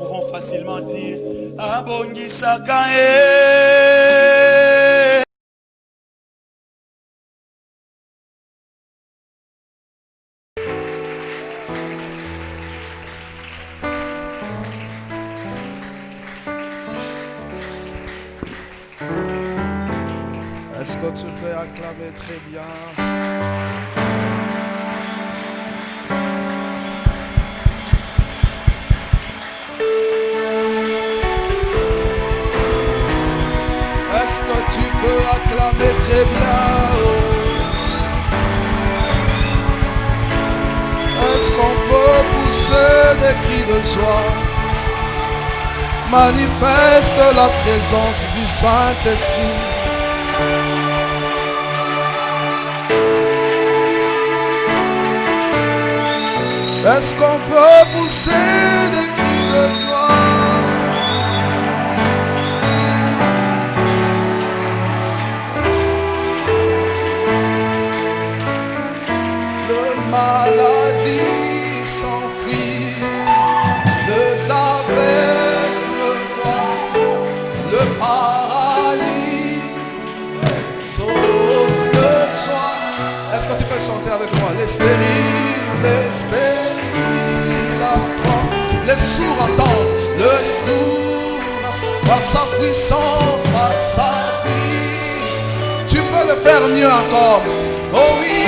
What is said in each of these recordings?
pouvons facilement dire Abongisaka e. Est-ce que tu peux acclamer très bien? Est-ce que tu peux acclamer très bien? Est-ce qu'on peut pousser des cris de joie? Manifeste la présence du Saint-Esprit. Est-ce qu'on peut pousser des cris de joie? Le maladie s'enfuit, les aveugles voient, le paralytique saute de joie. Est-ce que tu peux chanter avec moi? Les stériles enfants, les sourds entendent, le sourd, par sa puissance, tu peux le faire mieux encore. Oh oui,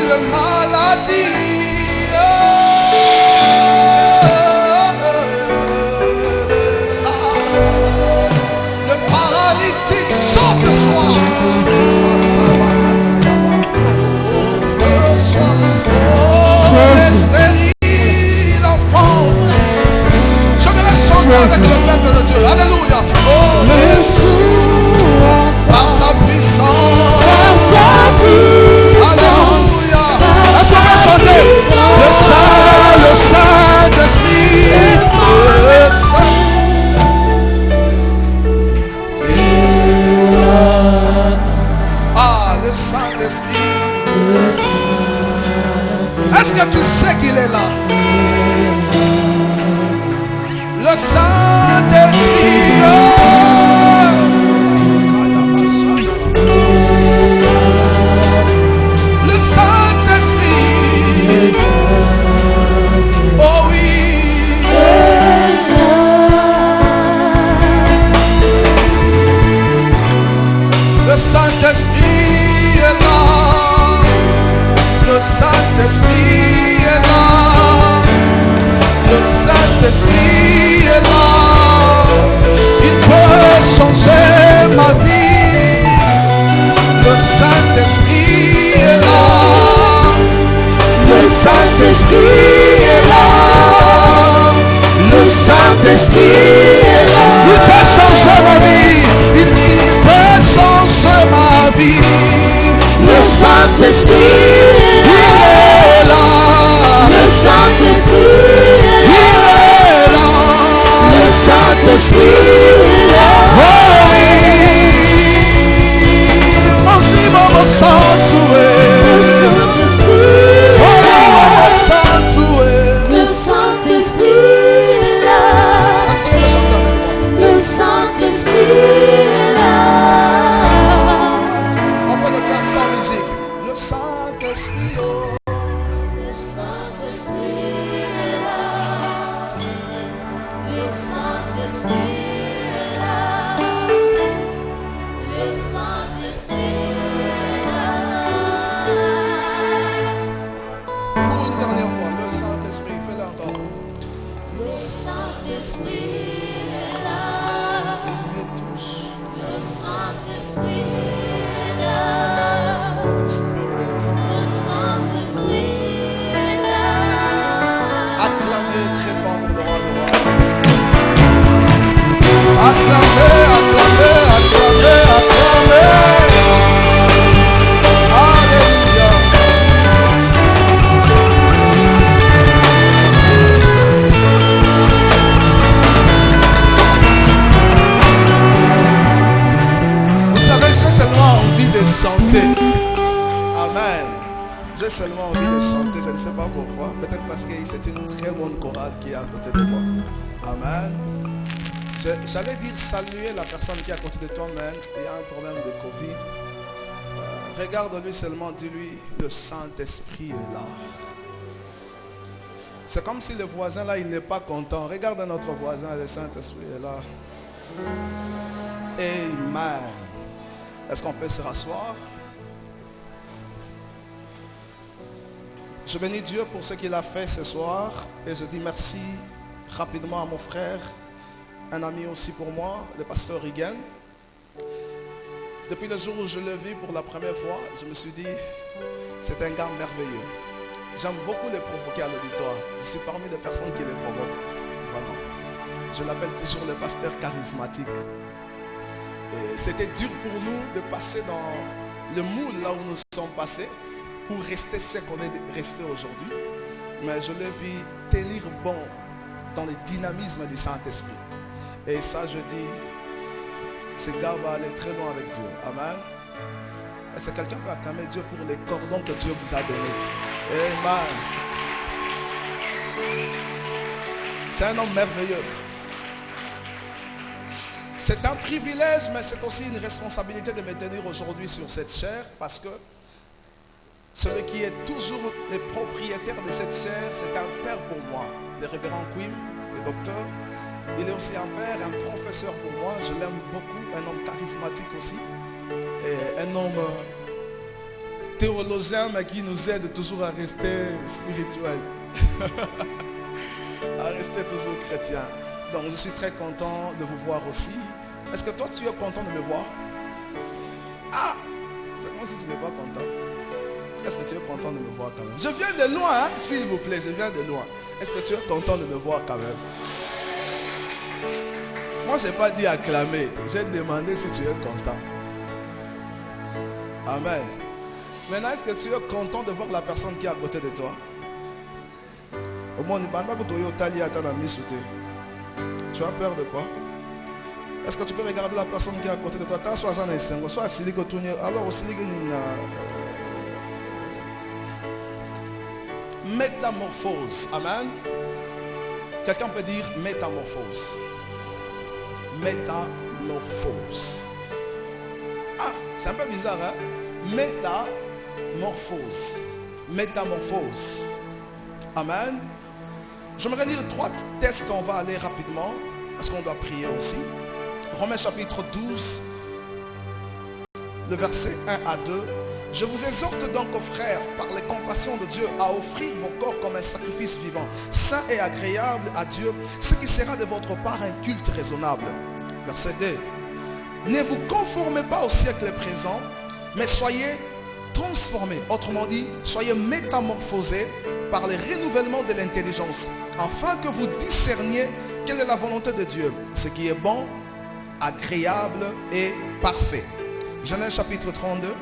le maladie, le paralytique saute de joie. Les stériles enfantent. Je vais chanter avec le peuple de Dieu. Alléluia. Oh, les sourds par sa puissance. Alléluia. Est-ce qu'on va chanter? Le Saint-Esprit. Le Saint. Ah, le Saint-Esprit. Est-ce que tu sais qu'il est là? Le Saint-Esprit. Le Saint-Esprit. Oh oui. Le Saint-Esprit est là. Le Saint-Esprit est là. Le Saint-Esprit est là. Il peut changer ma vie. Le Saint-Esprit est là. Le Saint-Esprit est là. Le Saint-Esprit est là. Il peut changer ma vie. Il peut changer ma vie. Le Saint-Esprit, il est là. Le Saint-Esprit, il est là. Le Saint-Esprit, oh oui. Mon Dieu, sanctué. Oh, mon sanctué. Le Saint-Esprit est là. Est-ce que tu peux chanter avec moi? Le Saint-Esprit est là. On peut le faire sans musique. Le Saint-Esprit, oh. Le Saint-Esprit est là. Le Saint-Esprit est là. Le Saint-Esprit est là. Pour une dernière fois, le Saint-Esprit, fais-le encore. Le Saint-Esprit est là. Il me touche. Le Saint-Esprit est là. Holy Spirit. Le Saint-Esprit est là. Acclamez très fort pour le roi de roi. Acclamez, acclamez, acclamez, acclamez. Alléluia. Vous savez, j'ai seulement envie de chanter. Amen. J'ai seulement envie de chanter, je ne sais pas pourquoi. Peut-être parce que c'est une très bonne chorale qui est à côté de moi. Amen. J'allais dire saluer la personne qui est à côté de toi, mais il y a un problème de Covid. Regarde-lui seulement, dis-lui, le Saint-Esprit est là. C'est comme si le voisin là, il n'est pas content. Regarde notre voisin, le Saint-Esprit est là. Amen. Est-ce qu'on peut se rasseoir? Je bénis Dieu pour ce qu'il a fait ce soir. Et je dis merci rapidement à mon frère, un ami aussi pour moi, le pasteur Rigen. Depuis le jour où je l'ai vu pour la première fois, je me suis dit, c'est un gars merveilleux. J'aime beaucoup les provoquer à l'auditoire. Je suis parmi les personnes qui les provoquent. Vraiment. Je l'appelle toujours le pasteur charismatique. Et c'était dur pour nous de passer dans le moule là où nous sommes passés pour rester ce qu'on est resté aujourd'hui. Mais je l'ai vu tenir bon dans le dynamisme du Saint-Esprit. Et ça, je dis, ce gars va aller très loin avec Dieu. Amen. Est-ce que quelqu'un peut acclamer Dieu pour les cordons que Dieu vous a donnés? Amen. C'est un homme merveilleux. C'est un privilège, mais c'est aussi une responsabilité de me tenir aujourd'hui sur cette chair, parce que celui qui est toujours le propriétaire de cette chair, c'est un père pour moi. Le révérend Quim, le docteur, il est aussi un père, un professeur pour moi. Je l'aime beaucoup, un homme charismatique aussi. Et un homme théologien, mais qui nous aide toujours à rester spirituel. À rester toujours chrétien. Donc je suis très content de vous voir aussi. Est-ce que toi tu es content de me voir? Ah, c'est comme si tu n'es pas content. Est-ce que tu es content de me voir quand même? Je viens de loin, hein? S'il vous plaît, je viens de loin. Est-ce que tu es content de me voir quand même? Moi je n'ai pas dit acclamer, j'ai demandé si tu es content. Amen. Maintenant, est-ce que tu es content de voir la personne qui est à côté de toi? Au moins, tu as peur de quoi? Est-ce que tu peux regarder la personne qui est à côté de toi? Alors aussi, métamorphose. Amen. Quelqu'un peut dire métamorphose. Métamorphose. Ah, c'est un peu bizarre, hein? Métamorphose. Métamorphose. Amen. J'aimerais lire 3 textes, on va aller rapidement, parce qu'on doit prier aussi. Romains chapitre 12, le verset 1 à 2. Je vous exhorte donc, frères, par les compassions de Dieu, à offrir vos corps comme un sacrifice vivant, saint et agréable à Dieu, ce qui sera de votre part un culte raisonnable. Verset 2. Ne vous conformez pas au siècle présent, mais soyez transformés. Autrement dit, soyez métamorphosés par le renouvellement de l'intelligence, afin que vous discerniez quelle est la volonté de Dieu, ce qui est bon, agréable et parfait. Genèse chapitre 32.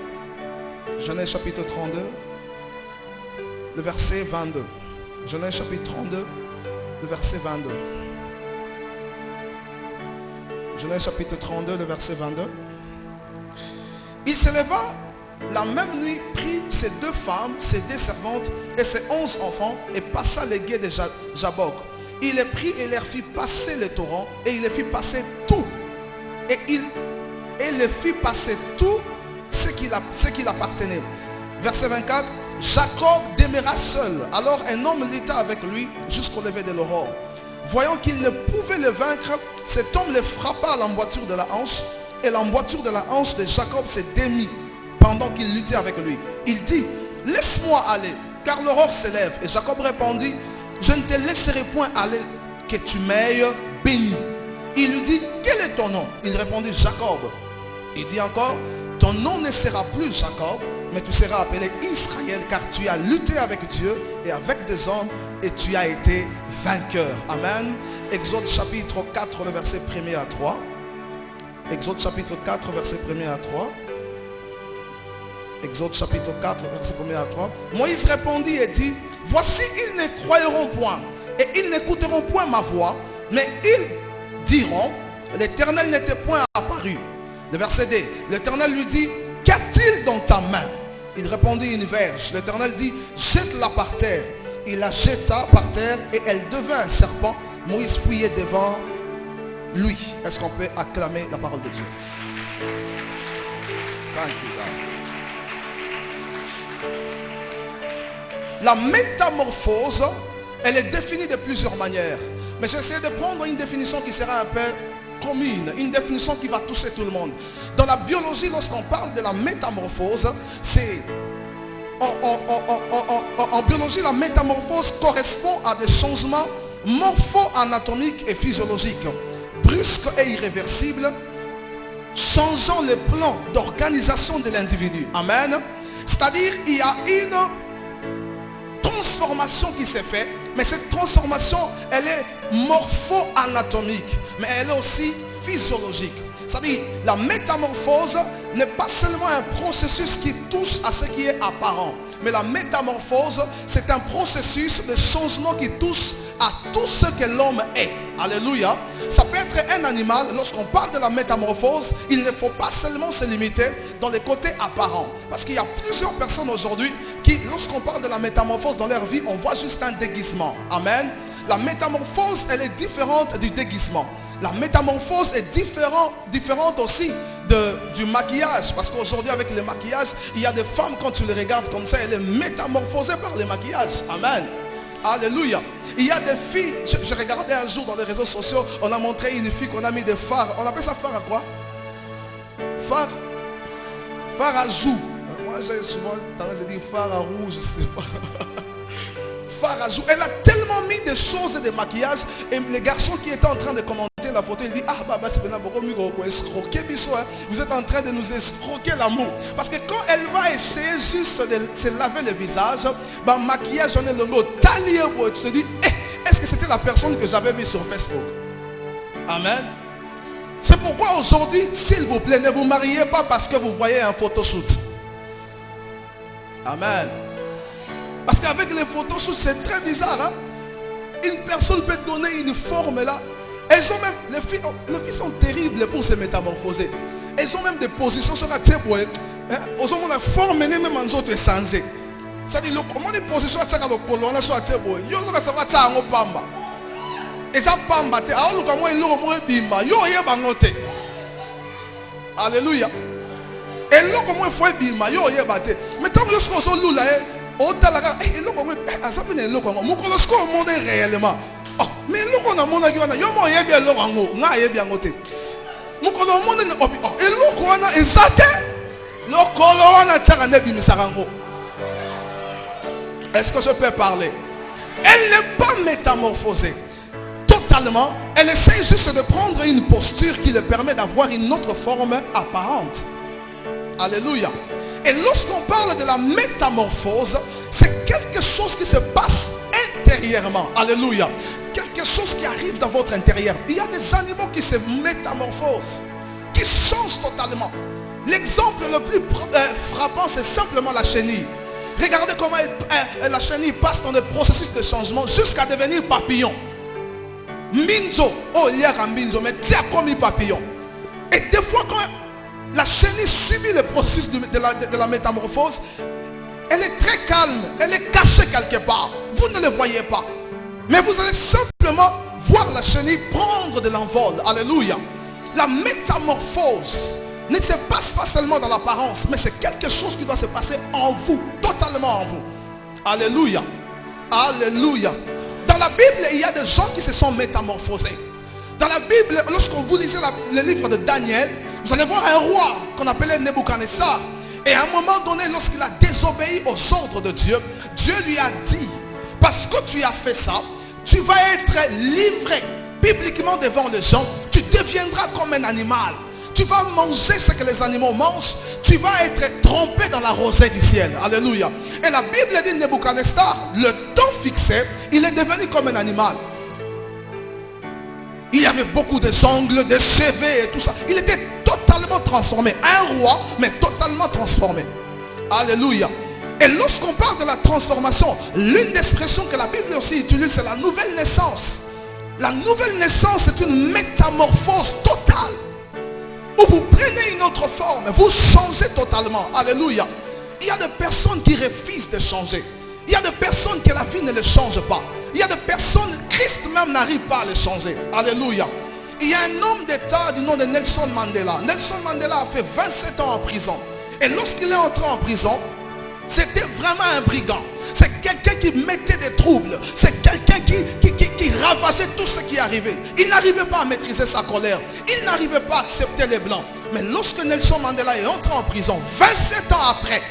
Genèse chapitre 32, le verset 22. Genèse chapitre 32, le verset 22. Genèse chapitre 32, le verset 22. Il se leva la même nuit, prit ses 2 femmes, ses 2 servantes et ses 11 enfants et passa les gués de Jabok. Il les prit et leur fit passer le torrent et il les fit passer tout. Et il les fit passer tout ce qu'il appartenait. Verset 24. Jacob demeura seul. Alors un homme lutta avec lui jusqu'au lever de l'aurore. Voyant qu'il ne pouvait le vaincre, cet homme le frappa à l'emboîture de la hanche. Et l'emboîture de la hanche de Jacob se démit pendant qu'il luttait avec lui. Il dit, laisse-moi aller, car l'aurore s'élève. Et Jacob répondit, je ne te laisserai point aller, que tu m'aies béni. Il lui dit, quel est ton nom? Il répondit, Jacob. Il dit encore, ton nom ne sera plus Jacob, mais tu seras appelé Israël, car tu as lutté avec Dieu et avec des hommes, et tu as été vainqueur. Amen. Exode chapitre 4, le verset 1er à 3. Exode chapitre 4, verset 1er à 3. Exode chapitre 4, verset 1er à 3. Moïse répondit et dit, voici, ils ne croiront point, et ils n'écouteront point ma voix, mais ils diront, l'Éternel n'était point apparu. Le verset 2, l'Éternel lui dit, qu'a-t-il dans ta main? Il répondit, une verge. L'Éternel dit, jette-la par terre. Il la jeta par terre et elle devint un serpent Moïse fuyait devant lui. Est-ce qu'on peut acclamer la parole de Dieu? Thank you, God. La métamorphose, elle est définie de plusieurs manières. Mais j'essaie de prendre une définition qui sera un peu commune, une définition qui va toucher tout le monde. Dans la biologie, lorsqu'on parle de la métamorphose, c'est en biologie, la métamorphose correspond à des changements morpho-anatomiques et physiologiques, brusques et irréversibles, changeant le plan d'organisation de l'individu. Amen. C'est-à-dire, il y a une transformation qui s'est faite, mais cette transformation, elle est morpho-anatomique, mais elle est aussi physiologique. C'est-à-dire, la métamorphose n'est pas seulement un processus qui touche à ce qui est apparent, mais la métamorphose, c'est un processus de changement qui touche à tout ce que l'homme est. Alléluia. Ça peut être un animal. Lorsqu'on parle de la métamorphose, il ne faut pas seulement se limiter dans les côtés apparents. Parce qu'il y a plusieurs personnes aujourd'hui qui, lorsqu'on parle de la métamorphose dans leur vie, on voit juste un déguisement. Amen. La métamorphose, elle est différente du déguisement. La métamorphose est différente aussi du maquillage. Parce qu'aujourd'hui, avec le maquillage, il y a des femmes, quand tu les regardes comme ça, elles sont métamorphosées par le maquillage. Amen. Alléluia. Il y a des filles, je regardais un jour dans les réseaux sociaux, on a montré une fille qu'on a mis des phares. On appelle ça phare à quoi? Phare à joue. Moi, j'ai souvent tendance à dire phare à rouge, je sais pas. Phare à joue. Elle a tellement mis des choses et des maquillages. Et les garçons qui étaient en train de commenter la photo, ils disent, ah bah c'est bien beaucoup mieux qu'on escroquer biso. Vous êtes en train de nous escroquer l'amour. Parce que quand elle va essayer juste de se laver le visage, bah maquillage, on est le mot talier. Tu te dis, est-ce que c'était la personne que j'avais vue sur Facebook? Amen. C'est pourquoi aujourd'hui, s'il vous plaît, ne vous mariez pas parce que vous voyez un photoshoot. Amen. Parce qu'avec les photoshoots, c'est très bizarre. Hein? Une personne peut donner une forme là. Elles ont même, les filles sont terribles pour se métamorphoser. Elles ont même des positions sur la table. Elles ont la forme et même en autres changé. C'est-à-dire, comment les positions sur la table, sur la table, ils ont ça va pamba. Et ça pamba, alors comment ils l'ont moins bimba, yo y bangote. Alléluia. Et là comment il faut bimba, yo y baté. Mais tant que je suis là, oh talaga, et là comment, ça peut être là comment, mon colosco monde réellement. Oh, mais là on a mon avis, on a yo moi y bien là en haut, na y bien côté. Mon colosco monde, et là qu'on a exact, là qu'on a tara ne bimisarango. Est-ce que je peux parler? Elle n'est pas métamorphosée totalement. Elle essaie juste de prendre une posture qui lui permet d'avoir une autre forme apparente. Alléluia. Et lorsqu'on parle de la métamorphose, c'est quelque chose qui se passe intérieurement. Alléluia. Quelque chose qui arrive dans votre intérieur. Il y a des animaux qui se métamorphosent, qui changent totalement. L'exemple le plus frappant, c'est simplement la chenille. Regardez comment la chenille passe dans le processus de changement jusqu'à devenir papillon. Minzo, oh il y a un minzo, mais tiens comme un papillon. Et des fois quand la chenille subit le processus de la métamorphose, elle est très calme, elle est cachée quelque part. Vous ne le voyez pas. Mais vous allez simplement voir la chenille prendre de l'envol. Alléluia. La métamorphose ne se passe pas seulement dans l'apparence, mais c'est quelque chose qui doit se passer en vous, totalement en vous. Alléluia. Alléluia. Dans la Bible, il y a des gens qui se sont métamorphosés. Dans la Bible, lorsque vous lisez le livre de Daniel, vous allez voir un roi qu'on appelait Nebuchadnezzar. Et à un moment donné, lorsqu'il a désobéi aux ordres de Dieu, Dieu lui a dit, parce que tu as fait ça, tu vas être livré bibliquement devant les gens, tu deviendras comme un animal. Tu vas manger ce que les animaux mangent. Tu vas être trempé dans la rosée du ciel. Alléluia. Et la Bible dit Nebuchadnezzar, le temps fixé, il est devenu comme un animal. Il y avait beaucoup de ongles, de cheveux et tout ça. Il était totalement transformé. Un roi, mais totalement transformé. Alléluia. Et lorsqu'on parle de la transformation, l'une des expressions que la Bible aussi utilise, c'est la nouvelle naissance. La nouvelle naissance, c'est une métamorphose totale. Où vous prenez une autre forme, vous changez totalement. Alléluia. Il y a des personnes qui refusent de changer. Il y a des personnes que la vie ne les change pas. Il y a des personnes, Christ même n'arrive pas à les changer. Alléluia. Il y a un homme d'État du nom de Nelson Mandela. Nelson Mandela a fait 27 ans en prison. Et lorsqu'il est entré en prison, c'était vraiment un brigand. C'est quelqu'un qui mettait des troubles. C'est quelqu'un qui ravageait tout ce qui arrivait. Il n'arrivait pas à maîtriser sa colère. Il n'arrivait pas à accepter les blancs. Mais lorsque Nelson Mandela est entré en prison, 27 ans après,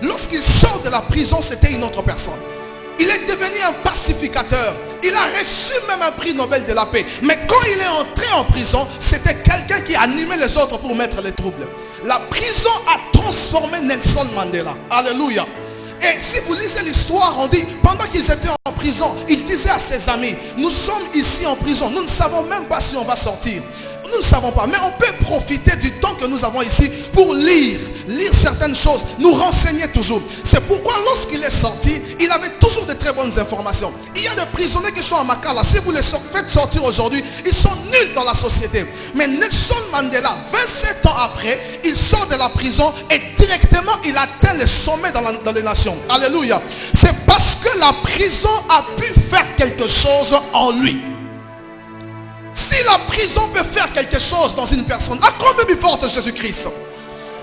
lorsqu'il sort de la prison, c'était une autre personne. Il est devenu un pacificateur. Il a reçu même un prix Nobel de la paix. Mais quand il est entré en prison, c'était quelqu'un qui animait les autres pour mettre les troubles. La prison a transformé Nelson Mandela. Alléluia. Et si vous lisez l'histoire, on dit, pendant qu'ils étaient en prison, il disait à ses amis, nous sommes ici en prison, nous ne savons même pas si on va sortir. Nous ne savons pas, mais on peut profiter du temps que nous avons ici pour lire certaines choses, nous renseigner toujours. C'est pourquoi lorsqu'il est sorti, il avait toujours de très bonnes informations. Il y a des prisonniers qui sont à Makala. Si vous les faites sortir aujourd'hui, ils sont nuls dans la société. Mais Nelson Mandela, 27 ans après, il sort de la prison et directement il atteint le sommet dans les nations. Alléluia. C'est parce que la prison a pu faire quelque chose en lui. Si la prison peut faire quelque chose dans une personne, à combien plus forte Jésus-Christ?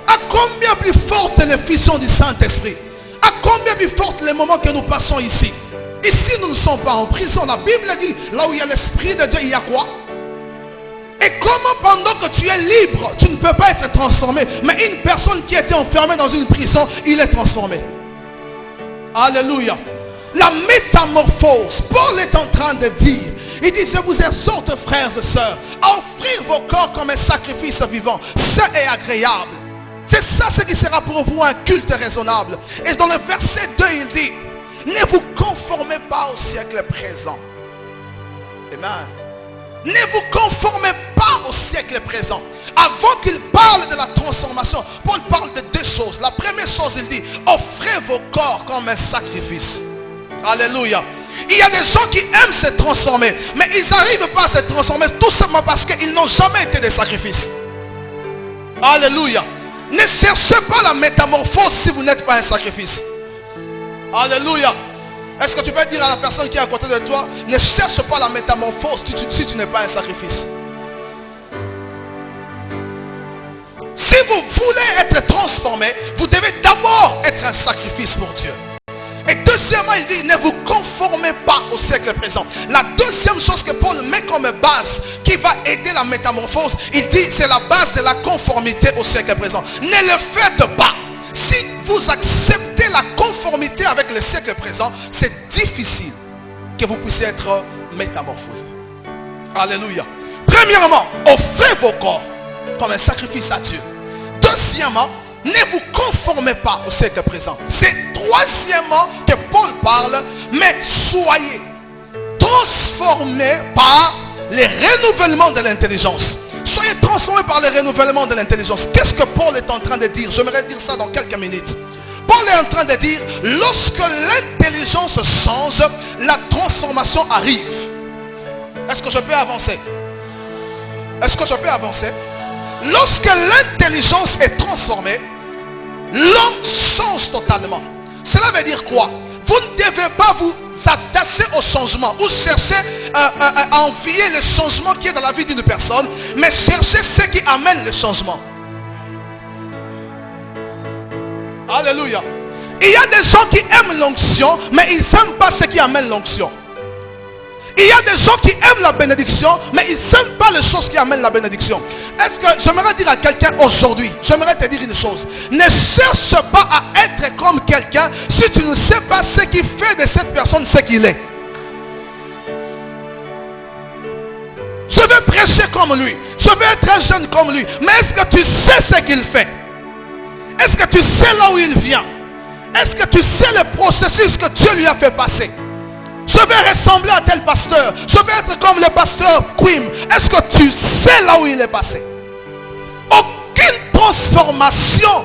À combien plus forte l'effusion du Saint-Esprit? À combien plus forte les moments que nous passons ici? Ici, nous ne sommes pas en prison. La Bible dit, là où il y a l'Esprit de Dieu, il y a quoi? Et comment pendant que tu es libre, tu ne peux pas être transformé? Mais une personne qui était enfermée dans une prison, il est transformé. Alléluia. La métamorphose, Paul est en train de dire, il dit, je vous exhorte, frères et sœurs, à offrir vos corps comme un sacrifice vivant, sain et agréable. C'est ça ce qui sera pour vous un culte raisonnable. Et dans le verset 2, il dit, ne vous conformez pas au siècle présent. Amen. Ne vous conformez pas au siècle présent. Avant qu'il parle de la transformation, Paul parle de deux choses. La première chose, il dit, offrez vos corps comme un sacrifice. Alléluia. Il y a des gens qui aiment se transformer, mais ils n'arrivent pas à se transformer tout simplement parce qu'ils n'ont jamais été des sacrifices. Alléluia. Ne cherchez pas la métamorphose si vous n'êtes pas un sacrifice. Alléluia. Est-ce que tu peux dire à la personne qui est à côté de toi, ne cherche pas la métamorphose si tu n'es pas un sacrifice. Si vous voulez être transformé, vous devez d'abord être un sacrifice pour Dieu. Et deuxièmement, il dit, ne vous conformez pas au siècle présent. La deuxième chose que Paul met comme base, qui va aider la métamorphose, il dit, c'est la base de la conformité au siècle présent. Ne le faites pas. Si vous acceptez la conformité avec le siècle présent, c'est difficile que vous puissiez être métamorphosé. Alléluia. Premièrement, offrez vos corps comme un sacrifice à Dieu. Deuxièmement, ne vous conformez pas au siècle présent. C'est troisièmement que Paul parle, mais soyez transformés par les renouvellements de l'intelligence. Soyez transformés par les renouvellements de l'intelligence. Qu'est-ce que Paul est en train de dire? J'aimerais dire ça dans quelques minutes. Paul est en train de dire, lorsque l'intelligence change, la transformation arrive. Est-ce que je peux avancer? Est-ce que je peux avancer? Lorsque l'intelligence est transformée, l'homme change totalement. Cela veut dire quoi? Vous ne devez pas vous attacher au changement ou chercher à envier le changement qui est dans la vie d'une personne, mais chercher ce qui amène le changement. Alléluia. Il y a des gens qui aiment l'onction, mais ils n'aiment pas ce qui amène l'onction. Il y a des gens qui aiment la bénédiction, mais ils n'aiment pas les choses qui amènent la bénédiction. Est-ce que j'aimerais dire à quelqu'un aujourd'hui, j'aimerais te dire une chose. Ne cherche pas à être comme quelqu'un si tu ne sais pas ce qui fait de cette personne ce qu'il est. Je veux prêcher comme lui. Je veux être un jeune comme lui. Mais est-ce que tu sais ce qu'il fait? Est-ce que tu sais là où il vient? Est-ce que tu sais le processus que Dieu lui a fait passer? Je vais ressembler à tel pasteur. Je vais être comme le pasteur Quim. Est-ce que tu sais là où il est passé? Aucune transformation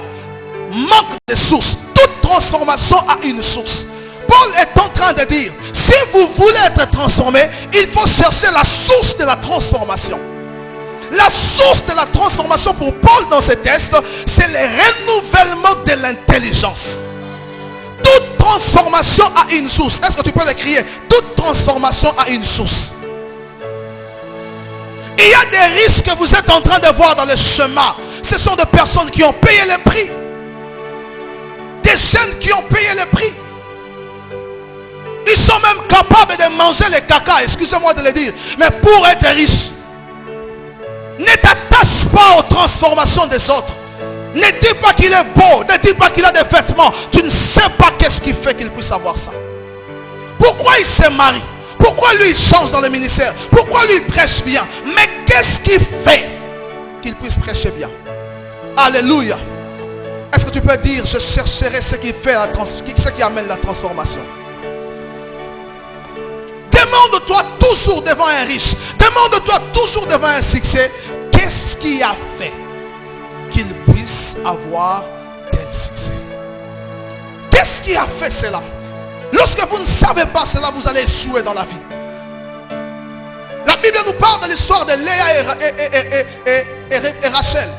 manque de source. Toute transformation a une source. Paul est en train de dire, si vous voulez être transformé, il faut chercher la source de la transformation. La source de la transformation pour Paul dans ce texte, c'est le renouvellement de l'intelligence. Toute transformation a une source. Est-ce que tu peux le crier? Toute transformation a une source. Il y a des risques que vous êtes en train de voir dans le chemin. Ce sont des personnes qui ont payé le prix. Des jeunes qui ont payé le prix. Ils sont même capables de manger les caca, excusez-moi de le dire. Mais pour être riche, ne t'attache pas aux transformations des autres. Ne dis pas qu'il est beau, ne dis pas qu'il a des vêtements. Tu ne sais pas qu'est-ce qui fait qu'il puisse avoir ça. Pourquoi il se marie? Pourquoi lui il change dans le ministère? Pourquoi lui il prêche bien? Mais qu'est-ce qui fait qu'il puisse prêcher bien? Alléluia. Est-ce que tu peux dire, je chercherai ce qui fait ce qui amène la transformation? Demande-toi toujours devant un riche, demande-toi toujours devant un succès, qu'est-ce qui a fait qu'il puisse avoir tel succès? Qu'est-ce qui a fait cela? Lorsque vous ne savez pas cela, vous allez échouer dans la vie. La Bible nous parle de l'histoire de Léa et Rachel.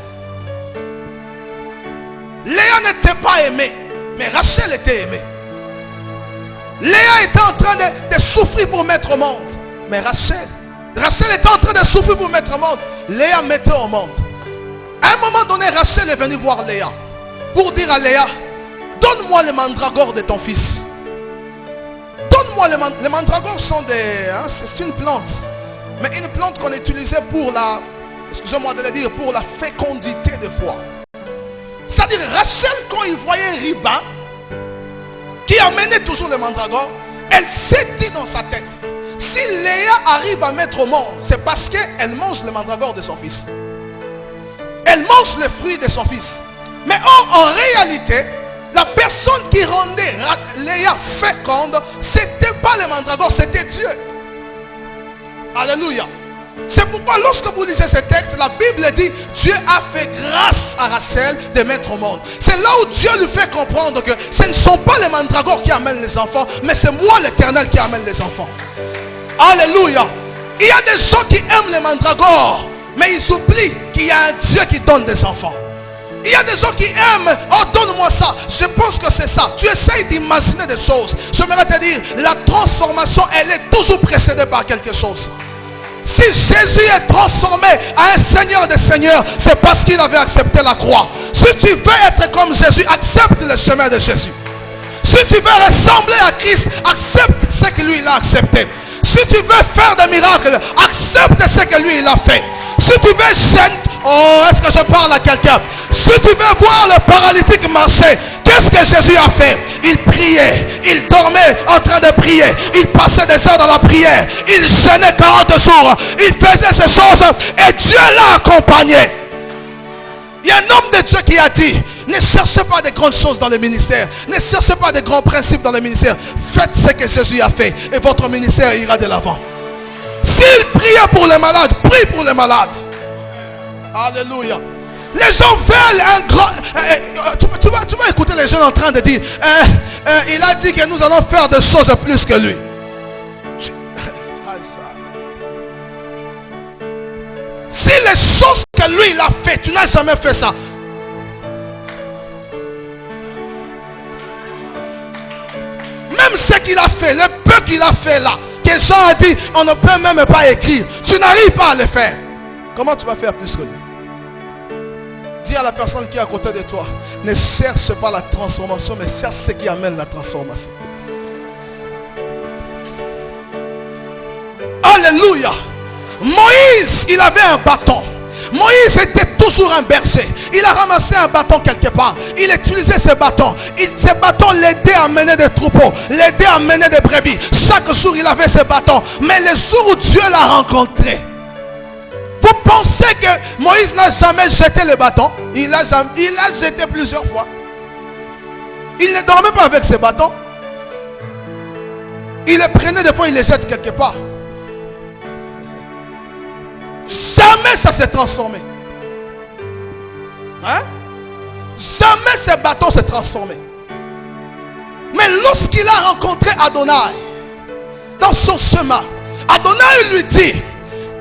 Léa n'était pas aimée, mais Rachel était aimée. Léa était en train de souffrir pour mettre au monde, mais Rachel était en train de souffrir pour mettre au monde. Léa mettait au monde. À un moment donné, Rachel est venue voir Léa pour dire à Léa, donne-moi les mandragores de ton fils. Donne-moi les mandragores sont c'est une plante, mais une plante qu'on utilisait pour excusez-moi de le dire, pour la fécondité de foi. C'est-à-dire Rachel, quand il voyait Riba qui amenait toujours les mandragores, elle s'est dit dans sa tête, si Léa arrive à mettre au monde, c'est parce qu'elle mange les mandragores de son fils. Elle mange les fruits de son fils. Mais en réalité, la personne qui rendait Léa féconde, c'était pas les mandragores, c'était Dieu. Alléluia. C'est pourquoi lorsque vous lisez ce texte, la Bible dit, Dieu a fait grâce à Rachel de mettre au monde. C'est là où Dieu lui fait comprendre que ce ne sont pas les mandragores qui amènent les enfants, mais c'est moi l'Éternel qui amène les enfants. Alléluia. Il y a des gens qui aiment les mandragores, mais ils oublient qu'il y a un Dieu qui donne des enfants. Il y a des gens qui aiment, oh donne-moi ça, je pense que c'est ça. Tu essayes d'imaginer des choses. J'aimerais te dire, la transformation, elle est toujours précédée par quelque chose. Si Jésus est transformé à un Seigneur des Seigneurs, c'est parce qu'il avait accepté la croix. Si tu veux être comme Jésus, accepte le chemin de Jésus. Si tu veux ressembler à Christ, accepte ce que lui il a accepté. Si tu veux faire des miracles, accepte ce que lui il a fait. Si tu veux chanter, oh, est-ce que je parle à quelqu'un? Si tu veux voir le paralytique marcher, qu'est-ce que Jésus a fait? Il priait, il dormait en train de prier, il passait des heures dans la prière, il jeûnait 40 jours, il faisait ces choses et Dieu l'a accompagné. Il y a un homme de Dieu qui a dit, ne cherchez pas de grandes choses dans le ministère, ne cherchez pas de grands principes dans le ministère, faites ce que Jésus a fait et votre ministère ira de l'avant. S'il priait pour les malades, prie pour les malades. Alléluia. Les gens veulent un grand... Tu vas écouter les gens en train de dire, il a dit que nous allons faire des choses plus que lui. Si les choses que lui il a fait, tu n'as jamais fait ça. Même ce qu'il a fait, le peu qu'il a fait là, que Jean a dit, on ne peut même pas écrire. Tu n'arrives pas à le faire. Comment tu vas faire plus que lui? Dis à la personne qui est à côté de toi, ne cherche pas la transformation, mais cherche ce qui amène la transformation. Alléluia. Moïse, il avait un bâton. Moïse était toujours un berger. Il a ramassé un bâton quelque part. Il utilisait ce bâton. Ce bâton l'aidait à mener des troupeaux, l'aidait à mener des brebis. Chaque jour, il avait ce bâton. Mais le jour où Dieu l'a rencontré, vous pensez que Moïse n'a jamais jeté le bâton? Il l'a jeté plusieurs fois. Il ne dormait pas avec ce bâton. Il le prenait des fois, il les jette quelque part. Jamais ça s'est transformé. Hein? Jamais ce bâton s'est transformé. Mais lorsqu'il a rencontré Adonai dans son chemin, Adonai lui dit,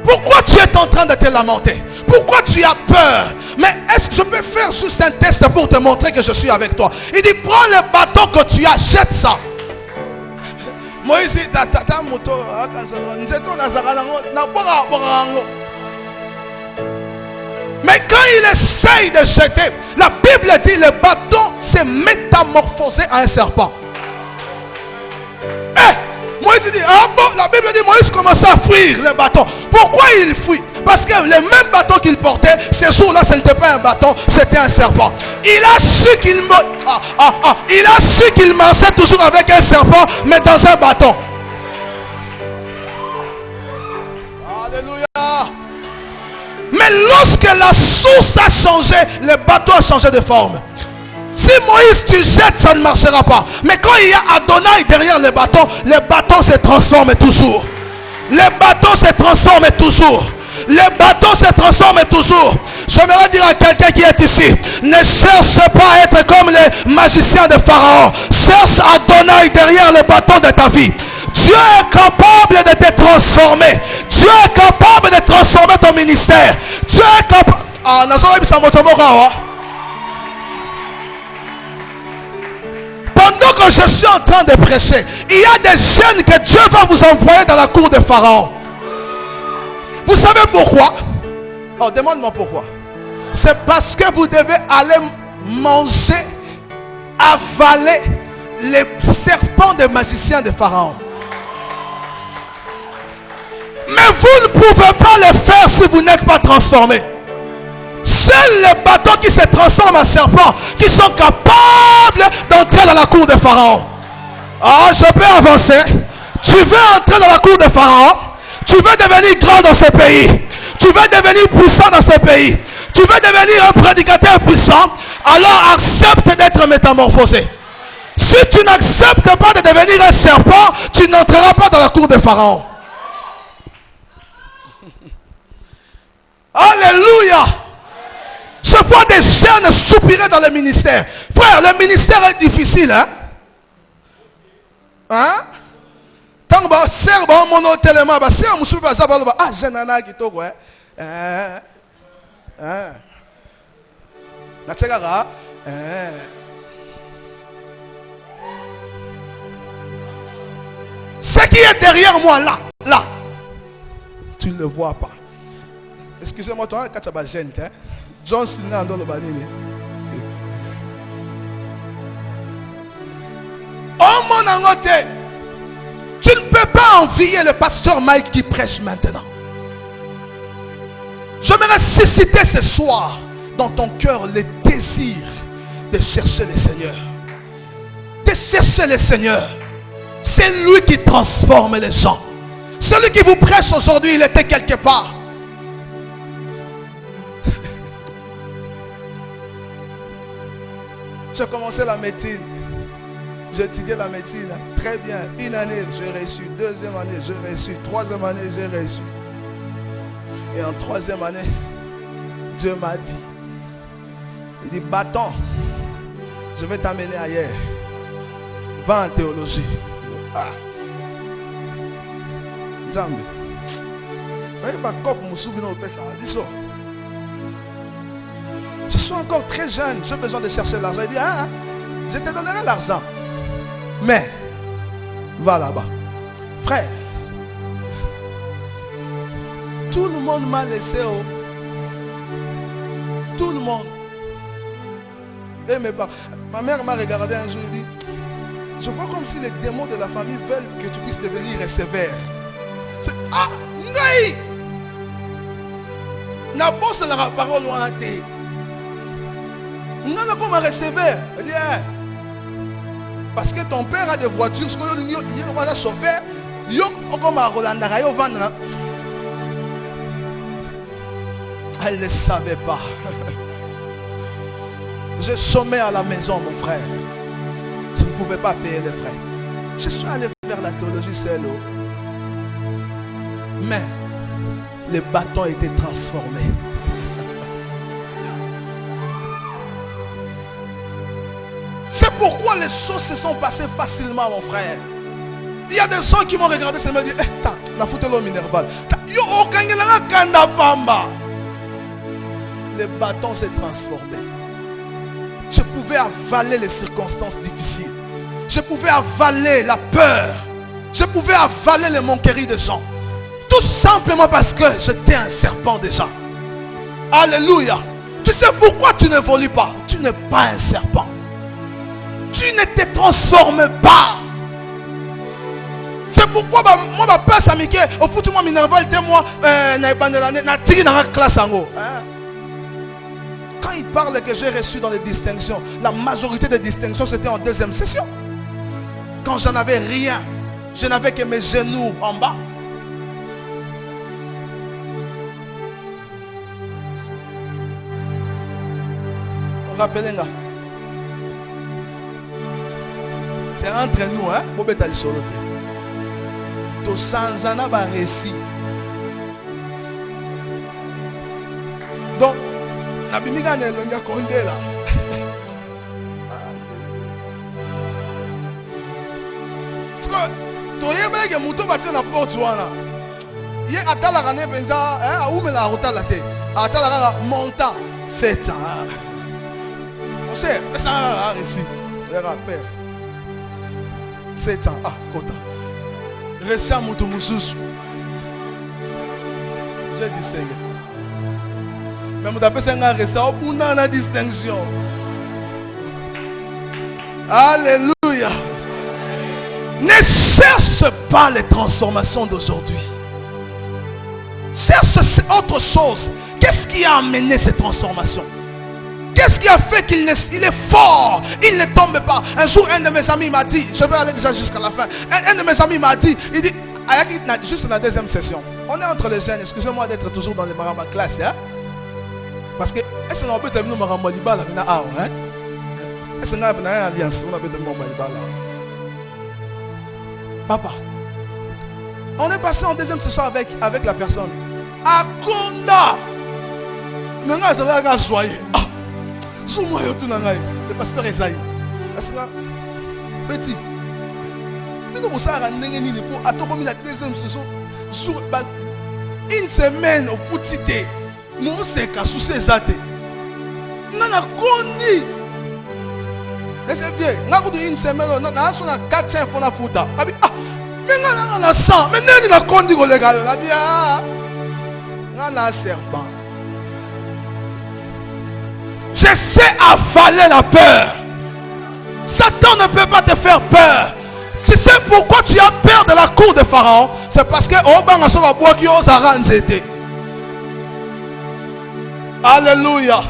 pourquoi tu es en train de te lamenter? pourquoi tu as peur? Mais est-ce que je peux faire juste un test pour te montrer que je suis avec toi? Il dit, prends le bâton que tu as, jette ça. Moïse dit, tata moto, mais quand il essaye de jeter, la Bible dit le bâton s'est métamorphosé en un serpent. Moïse dit, ah bon, la Bible dit Moïse commençait à fuir le bâton. Pourquoi il fuit? Parce que le même bâton qu'il portait, ce jour-là, ce n'était pas un bâton, c'était un serpent. Il a su qu'il marchait toujours avec un serpent, mais dans un bâton. Alléluia. Mais lorsque la source a changé, le bâton a changé de forme. Si Moïse tu jettes, ça ne marchera pas. Mais quand il y a Adonai derrière le bâton se transforme toujours. Le bâton se transforme toujours. Le bâton se transforme toujours. J'aimerais dire à quelqu'un qui est ici, ne cherche pas à être comme les magiciens de Pharaon. Cherche Adonai derrière le bâton de ta vie. Dieu est capable de te transformer. Dieu est capable de transformer ton ministère. Dieu est capable. Pendant que je suis en train de prêcher, il y a des jeunes que Dieu va vous envoyer dans la cour de Pharaon. Vous savez pourquoi? Oh, demande-moi pourquoi. C'est parce que vous devez aller manger, avaler les serpents des magiciens de Pharaon. Mais vous ne pouvez pas le faire si vous n'êtes pas transformé. Seuls les bateaux qui se transforment en serpents, qui sont capables d'entrer dans la cour de Pharaon. Ah, je peux avancer. Tu veux entrer dans la cour de Pharaon? Tu veux devenir grand dans ce pays? Tu veux devenir puissant dans ce pays? Tu veux devenir un prédicateur puissant? Alors accepte d'être métamorphosé. Si tu n'acceptes pas de devenir un serpent, tu n'entreras pas dans la cour de Pharaon. Alléluia. Je vois des jeunes soupirer dans le ministère. Frère, le ministère est difficile, hein? Hein? Tant que c'est bon, mon tellement, c'est un monsieur qui va ah, j'ai nana qui toque, ouais. Ce qui est derrière moi, là, tu ne le vois pas. Excusez-moi, toi, quand tu as gêné, hein? John Cena dans le banini. Oh mon angote, tu ne peux pas envier le pasteur Mike qui prêche maintenant. J'aimerais susciter ce soir dans ton cœur le désir de chercher le Seigneur. De chercher le Seigneur. C'est lui qui transforme les gens. Celui qui vous prêche aujourd'hui, il était quelque part. J'ai commencé la médecine. J'ai étudié la médecine. Très bien. Une année, j'ai reçu. Deuxième année, j'ai reçu. Troisième année, j'ai reçu. Et en troisième année, Dieu m'a dit, il dit, bâton, je vais t'amener ailleurs. Va en théologie. Ah. Zambi. Je suis encore très jeune, j'ai besoin de chercher l'argent. Il dit, ah, je te donnerai l'argent. Mais, va là-bas. Frère, tout le monde m'a laissé. Oh. Tout le monde. Et ma mère m'a regardé un jour et dit, je vois comme si les démons de la famille veulent que tu puisses devenir sévère. Ah, non! Na bosse la parole ou en té. Non, non, pas recevoir. Parce que ton père a des voitures, il y a un chauffeur, il y a un Roland. Elle ne savait pas. Je sommais à la maison, mon frère. Je ne pouvais pas payer les frais. Je suis allé faire la théologie seul. Mais le bâton était transformé. C'est pourquoi les choses se sont passées facilement, mon frère. Il y a des gens qui m'ont regardé et me disent, la foutez l'eau minerval. le bâton s'est transformé. Je pouvais avaler les circonstances difficiles. Je pouvais avaler la peur. Je pouvais avaler les moqueries des gens. Tout simplement parce que j'étais un serpent déjà. Alléluia. Tu sais pourquoi tu n'évolues pas? Tu n'es pas un serpent. Tu ne te transformes pas. C'est pourquoi moi ma peur ça m'équipe. Au fond moi minerval moi na classe en haut. Quand il parle que j'ai reçu dans les distinctions, la majorité des distinctions c'était en deuxième session. Quand j'en avais rien, je n'avais que mes genoux en bas. On rappelle là. C'est entre nous, hein? Pour mettre sur le to sanzana ba récit. Donc, la bimika ne longa konde là. Parce que toyeba ke muto batia na porte wana. Ye atala kana penza, hein, a umela rotala te. Atala kana montant 7 ans. Mon cher, ça a récit. Le rappel. 7 ans. Ah, kota. Récit à muto mususu. J'ai dit ça. Mais vous appelez ça un récit pour une distinction. Alléluia. Ne cherche pas les transformations d'aujourd'hui. Cherche autre chose. Qu'est-ce qui a amené ces transformations? Qu'est-ce qui a fait qu'il est fort? Il ne tombe pas. Un jour, un de mes amis m'a dit, je vais aller déjà jusqu'à la fin. Un de mes amis m'a dit, il dit, juste dans la deuxième session, on est entre les jeunes, excusez-moi d'être toujours dans les marama classe, hein? Parce que, est-ce qu'on peut terminer marama libala, hein? Est-ce qu'on a une alliance? On a peut terminer marama libala. Papa, on est passé en deuxième session avec la personne. Akonda! Maintenant, ils ont l'air soyez. Ah! Le pasteur Esaïe. Petit. Nous avons pour la deuxième session. Une semaine au footité. Nous sommes sous ces athées. Nous avons connu. C'est bien. Nous avons une semaine. Nous avons 400 fois la fouta. Ah, mais nous avons 100. Mais nous avons connu les gars. Nous avons un serpent. Je sais avaler la peur. Satan ne peut pas te faire peur. Tu sais pourquoi tu as peur de la cour de Pharaon? C'est parce que Alléluia.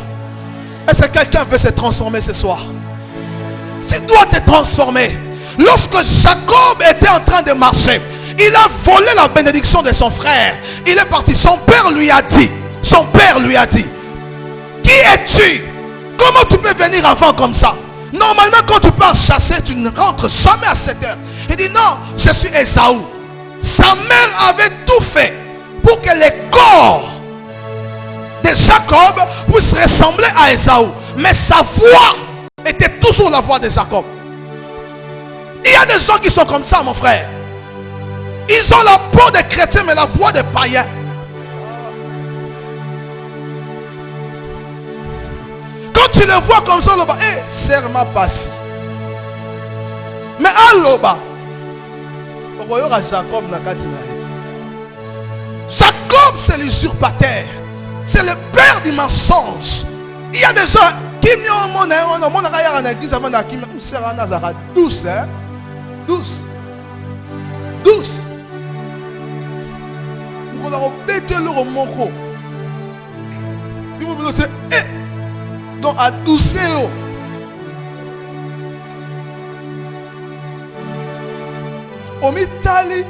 Est-ce que quelqu'un veut se transformer ce soir? Tu dois te transformer. Lorsque Jacob était en train de marcher, il a volé la bénédiction de son frère. Il est parti. Son père lui a dit, qui es-tu? Comment tu peux venir avant comme ça? Normalement, quand tu pars chasser, tu ne rentres jamais à 7 heures. Il dit non, je suis Ésaü. Sa mère avait tout fait pour que les corps de Jacob puissent ressembler à Ésaü. Mais sa voix était toujours la voix de Jacob. Il y a des gens qui sont comme ça, mon frère. Ils ont la peau des chrétiens, mais la voix des païens. Quand tu les vois comme ça, serre ma passe. Mais alloba, Jacob Jacob, c'est l'usurpateur. C'est le père du mensonge. Il y a des gens qui m'ont douce, hein? Douce. Douce. On a bêté le monco. Ils vont dire, donc à doucer. Au Italie,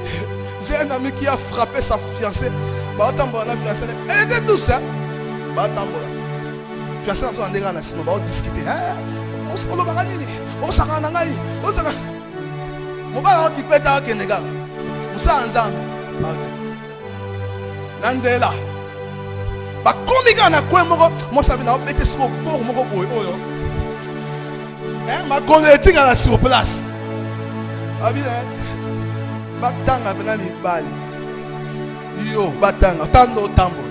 j'ai un ami qui a frappé sa fiancée. Elle était douce, hein? Fiancée a discuté. On se parle de on s'en rend à on s'en rend. On va qui pète à Kenéga. On s'en ensemble. Nanzela. Bah, comme il y a un coin, moi, ça vient d'être sur le port. Ma collègue est sur place. Ah bien, Batanga, Benami, Bali. Yo, Batanga, Tando, Tambo.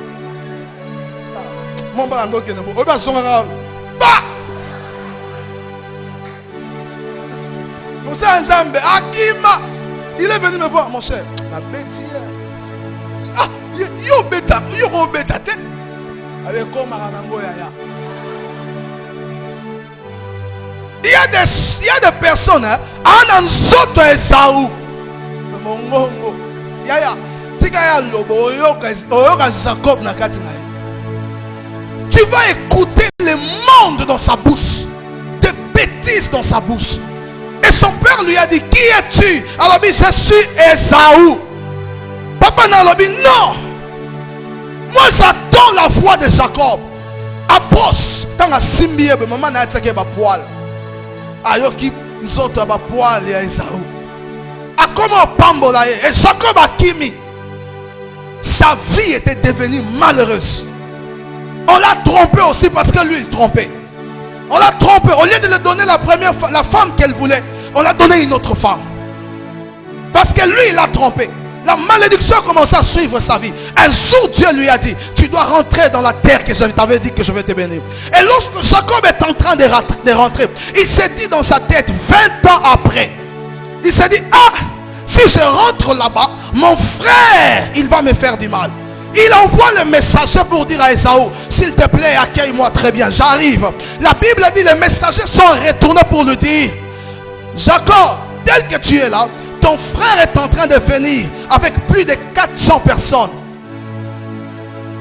Mon bando qui ne peut pas son arabe. Bah! Mon cher Nzambe, Akima, il est venu me voir, mon cher. La bêtise. Ah, yo bêta tête. Avec comme Maranango Yaya. Il y a des personnes, hein, en Nzoto Esaou. Mongongo. Yaya, tika ya lobo, oyoka Jacob na kati na ye. Tu vas écouter le monde dans sa bouche, des bêtises dans sa bouche. Et son père lui a dit, qui es-tu? Alors il dit, je suis Esaou. Papa n'a dit, non. Moi j'attends la voix de Jacob. Approche. Tant à Simbiye, maman n'a pas de poil. Ayoki, nous autres, ba poil ya Esaou. A comment pambola et Jacob a kimi. Sa vie était devenue malheureuse. On l'a trompé aussi parce que lui il trompait. On l'a trompé. Au lieu de lui donner la femme qu'elle voulait, on l'a donné une autre femme. Parce que lui il l'a trompé. La malédiction a commencé à suivre sa vie. Un jour Dieu lui a dit, tu dois rentrer dans la terre que je t'avais dit que je vais te bénir. Et lorsque Jacob est en train de rentrer, il s'est dit dans sa tête 20 ans après, il s'est dit, ah, si je rentre là-bas, mon frère, il va me faire du mal. Il envoie le messager pour dire à Esaou, s'il te plaît, accueille-moi très bien, j'arrive. La Bible dit, les messagers sont retournés pour lui dire, Jacob, tel que tu es là, ton frère est en train de venir avec plus de 400 personnes.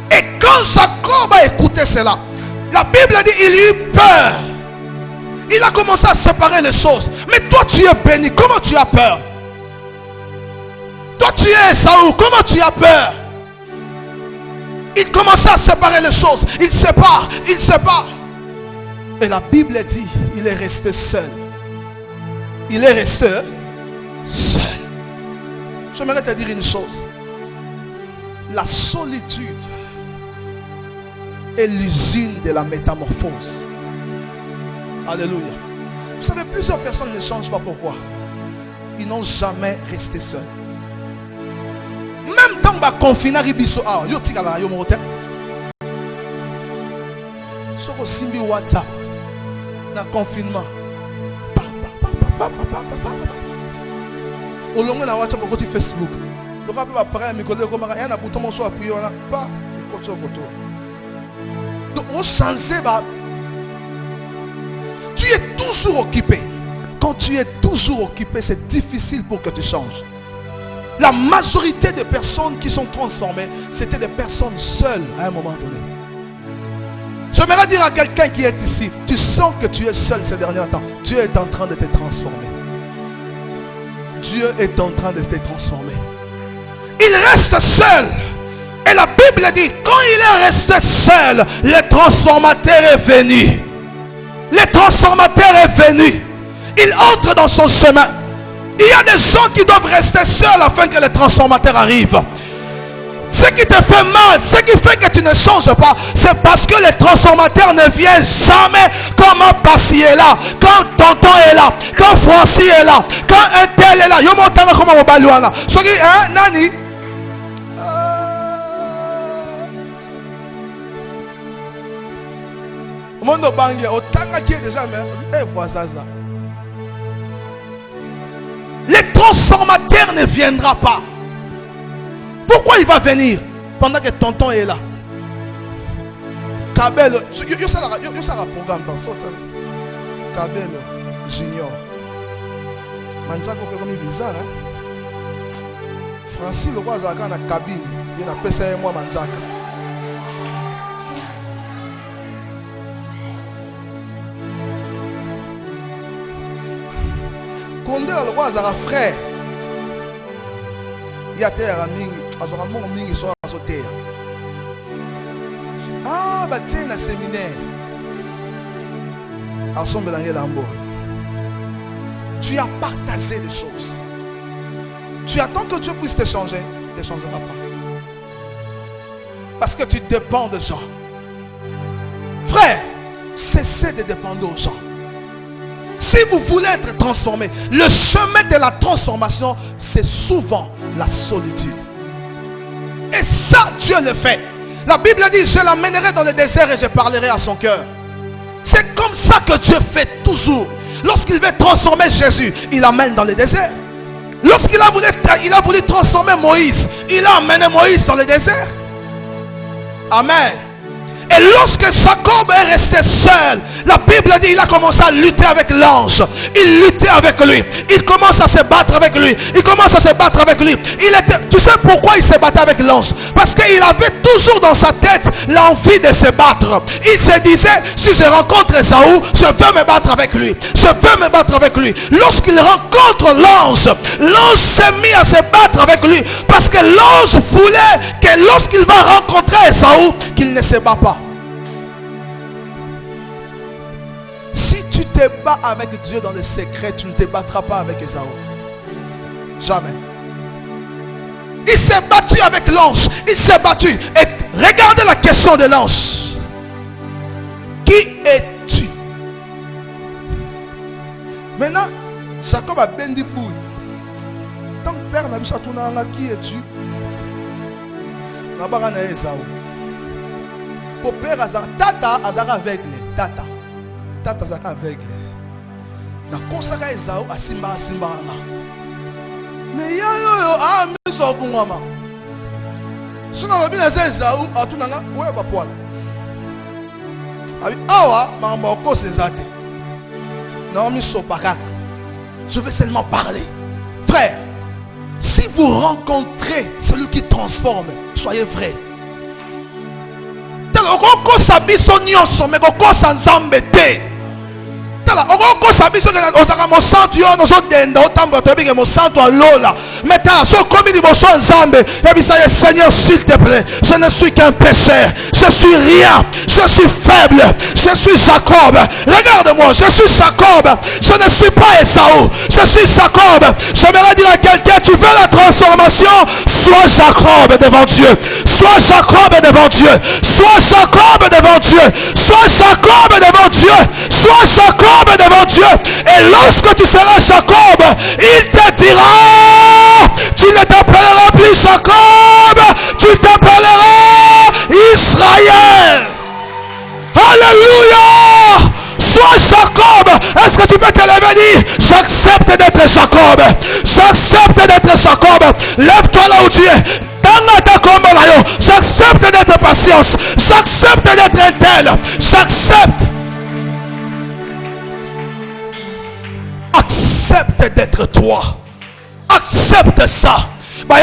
Et quand Jacob a écouté cela, la Bible dit, il eut peur. Il a commencé à séparer les choses. Mais toi tu es béni, comment tu as peur? Toi tu es Esaou, comment tu as peur? Il commençait à séparer les choses. Il sépare. Et la Bible dit, il est resté seul. Il est resté seul. J'aimerais te dire une chose. La solitude est l'usine de la métamorphose. Alléluia. Vous savez, plusieurs personnes ne changent pas. Pourquoi? Ils n'ont jamais resté seuls. Même dans le confinement, yo tigala yo motel. Soko simbi WhatsApp na confinement. Au long de la WhatsApp au côté Facebook. Le rappel va prendre mes collègues comme un bouton mon soit appuyé on a pas de côté au côté. Donc on change bah. Tu es toujours occupé. Quand tu es toujours occupé, c'est difficile pour que tu changes. La majorité des personnes qui sont transformées, c'était des personnes seules à un moment donné. J'aimerais dire à quelqu'un qui est ici, tu sens que tu es seul ces derniers temps. Dieu est en train de te transformer. Dieu est en train de te transformer. Il reste seul. Et la Bible dit, quand il est resté seul, le transformateur est venu. Le transformateur est venu. Il entre dans son chemin. Il y a des gens qui doivent rester seuls afin que le transformateur arrive. Ce qui te fait mal, ce qui fait que tu ne changes pas, c'est parce que le transformateur ne vient jamais comme un Passi est là, quand tonton est là, quand Francis est là, quand un tel est là. Yo montana comme un baluana. Ce qui est nani. Au monde bangue, au tanga qui est déjà mais voilà ça. Le transformateur ne viendra pas. Pourquoi il va venir pendant que tonton est là? Kabel, yo ça la programme dans ce Kabel Junior. Manzako comme bizarre. Francis le roi Zaka na cabine, il a passé moi Manzaka. Condé le roi Zaka frère. Il y a terre à mingi. Ah, bah tiens, le séminaire. Tu as partagé des choses. Tu attends que Dieu puisse te changer. Il ne te changera pas. Parce que tu dépends de gens. Frère, cessez de dépendre aux gens. Si vous voulez être transformé, le chemin de la transformation, c'est souvent la solitude. Et ça, Dieu le fait. La Bible dit, je l'amènerai dans le désert et je parlerai à son cœur. C'est comme ça que Dieu fait toujours. Lorsqu'il veut transformer Jésus, il l'amène dans le désert. Lorsqu'il a voulu transformer Moïse, il a amené Moïse dans le désert. Amen. Et lorsque Jacob est resté seul, la Bible dit il a commencé à lutter avec l'ange. Il luttait avec lui. Il commence à se battre avec lui. Il commence à se battre avec lui. Tu sais pourquoi il se battait avec l'ange? Parce qu'il avait toujours dans sa tête l'envie de se battre. Il se disait, si je rencontre Esaü, je veux me battre avec lui. Je veux me battre avec lui. Lorsqu'il rencontre l'ange, l'ange s'est mis à se battre avec lui. Parce que l'ange voulait que lorsqu'il va rencontrer Esaü, qu'il ne se bat pas. Si tu te bats avec Dieu dans le secret, tu ne te battras pas avec Esaü. Jamais. Il s'est battu avec l'ange. Il s'est battu. Et regardez la question de l'ange. Qui es-tu? Maintenant, Jacob a bendi boule. Tant que père n'a pas qui es-tu? N'a pas gagné Esaü. Pour père Tata azara aveugle. Tata azaka aveugle. Na kosaka Esaü asimba. Mais yo miso fungama. Suna lobi na Esaü atunanga oya ba poil. Abi awa mamba ko sezate. Na miso pakaka. Je veux seulement parler. Frère, si vous rencontrez celui qui transforme, soyez vrai. Oko sabiso nyonso me koko sanzambe te. Tala oko sabiso ke ozaka mo santu yo no so denda otamba to bige mo santu alola. Mais ta so komi di boso nzambe, et bisa Seigneur s'il te plaît, je ne suis qu'un pécheur. Je suis rien, je suis faible, je suis Jacob. Regarde-moi, je suis Jacob. Je ne suis pas Esaü, je suis Jacob. J'aimerais dire à quelqu'un, tu veux la transformation, sois Jacob devant Dieu. Sois Jacob devant Dieu. Sois Jacob devant Dieu. Sois Jacob devant Dieu. Sois Jacob devant Dieu. Et lorsque tu seras Jacob, il te dira, tu ne t'appelleras plus Jacob, tu t'appelleras Israël. Alléluia. Sois Jacob. Est-ce que tu peux te lever et dire, j'accepte d'être Jacob. J'accepte d'être Jacob. Lève-toi là où tu es. J'accepte d'être patience. J'accepte d'être un tel. J'accepte. Accepte d'être toi. Accepte ça. Oui,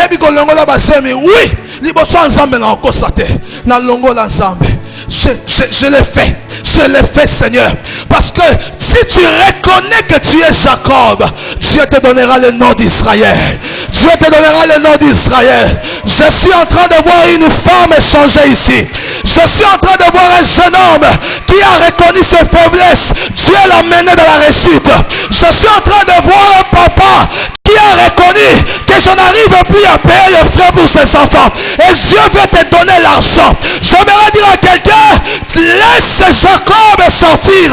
je l'ai fait. Je l'ai fait, Seigneur. Parce que si tu reconnais que tu es Jacob, Dieu te donnera le nom d'Israël. Dieu te donnera le nom d'Israël. Je suis en train de voir une femme échanger ici. Je suis en train de voir un jeune homme qui a reconnu ses faiblesses. Dieu l'a mené dans la réussite. Je suis en train de voir un papa qui a reconnu que je n'arrive plus à payer les frais pour ses enfants. Et Dieu veut te donner l'argent. J'aimerais dire à quelqu'un, laisse Jacob sortir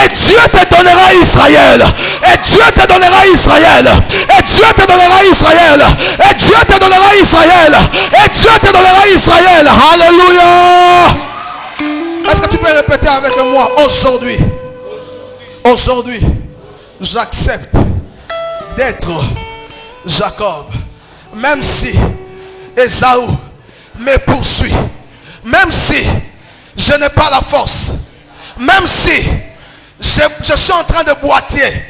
et Dieu te donnera Israël. Et Dieu te donnera Israël. Et Dieu te donnera Israël. Et Dieu te donnera Israël. Et Dieu te donnera Israël. Alléluia. Est-ce que tu peux répéter avec moi aujourd'hui? Aujourd'hui, j'accepte d'être Jacob. Même si Esaü me poursuit. Même si je n'ai pas la force. Même si je suis en train de boiter.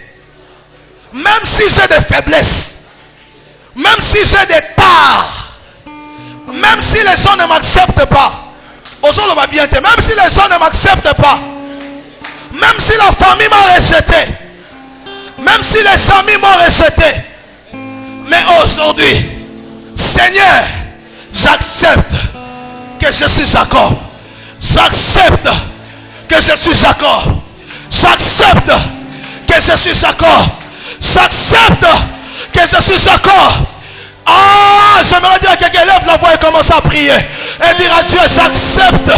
Même si j'ai des faiblesses. Même si j'ai des tares. Même si les gens ne m'acceptent pas. Même si les gens ne m'acceptent pas. Même si la famille m'a rejeté. Même si les amis m'ont rejeté. Mais aujourd'hui, Seigneur, j'accepte que je suis Jacob. J'accepte que je suis Jacob. J'accepte que je suis Jacob. J'accepte que je suis Jacob. Ah, j'aimerais dire à quelqu'un, lève la voix et commence à prier. Et dire à Dieu, j'accepte.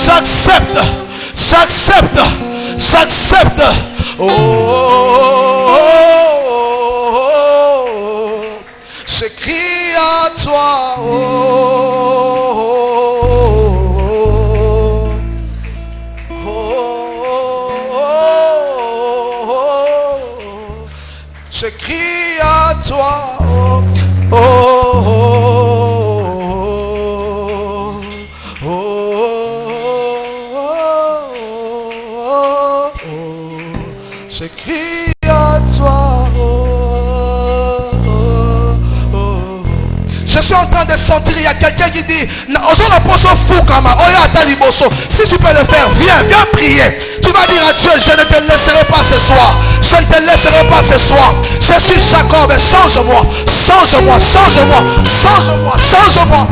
J'accepte. J'accepte. J'accepte. Oh, oh, oh, oh. Je crie à toi. Oh, oh, oh. peux sentir, il y a quelqu'un qui dit, si tu peux le faire, viens prier. Tu vas dire à Dieu, je ne te laisserai pas ce soir. Je ne te laisserai pas ce soir. Je suis Jacob, change-moi, change-moi, change-moi, change-moi, change-moi.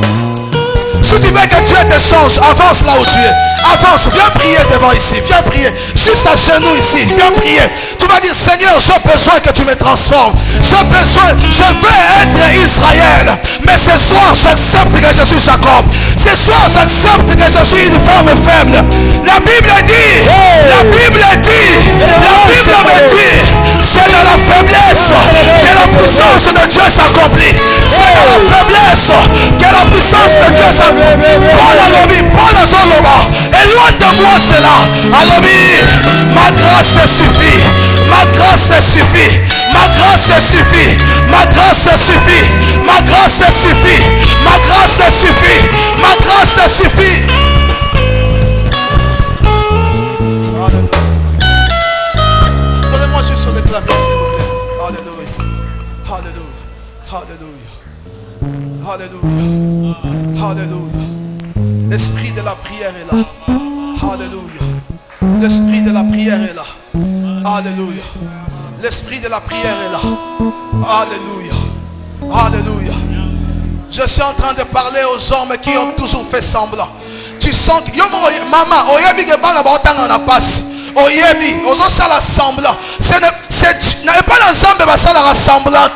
Si tu veux que Dieu te change, avance là où tu es. Avance, viens prier devant ici. Viens prier. Juste à genoux ici. Viens prier. Tu vas dire, Seigneur, j'ai besoin que tu me transformes. J'ai besoin, je veux être Israël. Mais ce soir, j'accepte que je suis Jacob. Ce soir, j'accepte que je suis une femme faible. La Bible dit, la Bible dit, la Bible me dit, c'est dans la faiblesse que la puissance de Dieu s'accomplit. C'est dans la faiblesse que la puissance de Dieu s'accomplit. Paul alobi, Paul azoloba. Éloigne de moi cela. Alobi, ma grâce suffit. Ma grâce suffit. Ma grâce suffit. Ma grâce suffit. Ma grâce suffit. Ma grâce suffit. Ma grâce suffit. Donnez-moi juste sur le clavier, s'il vous plaît. Alléluia. Alléluia. Alléluia. Alléluia. Alléluia. L'esprit de la prière est là. Alléluia. L'esprit de la prière est là. Alléluia. L'esprit de la prière est là. Alléluia. Alléluia. Je suis en train de parler aux hommes qui ont toujours fait semblant. Tu sens que maman, oyebi ke bana baotanga na passe. Oyebi, ozo sala semblant. C'est n'est pas l'ensemble ba sala semblant.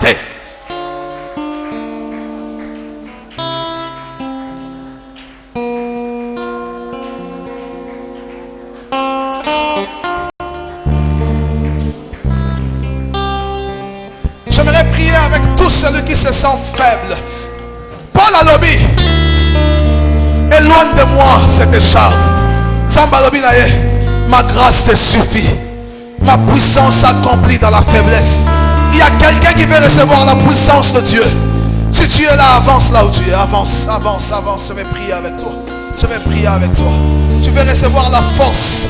J'aimerais prier avec tous ceux qui se sentent faibles. Paul a lobby. Éloigne de moi cette charde. Samba lobby naye. Ma grâce te suffit. Ma puissance s'accomplit dans la faiblesse. Il y a quelqu'un qui veut recevoir la puissance de Dieu. Si tu es là, avance là où tu es. Avance, avance, avance. Je vais prier avec toi. Je vais prier avec toi. Tu veux recevoir la force.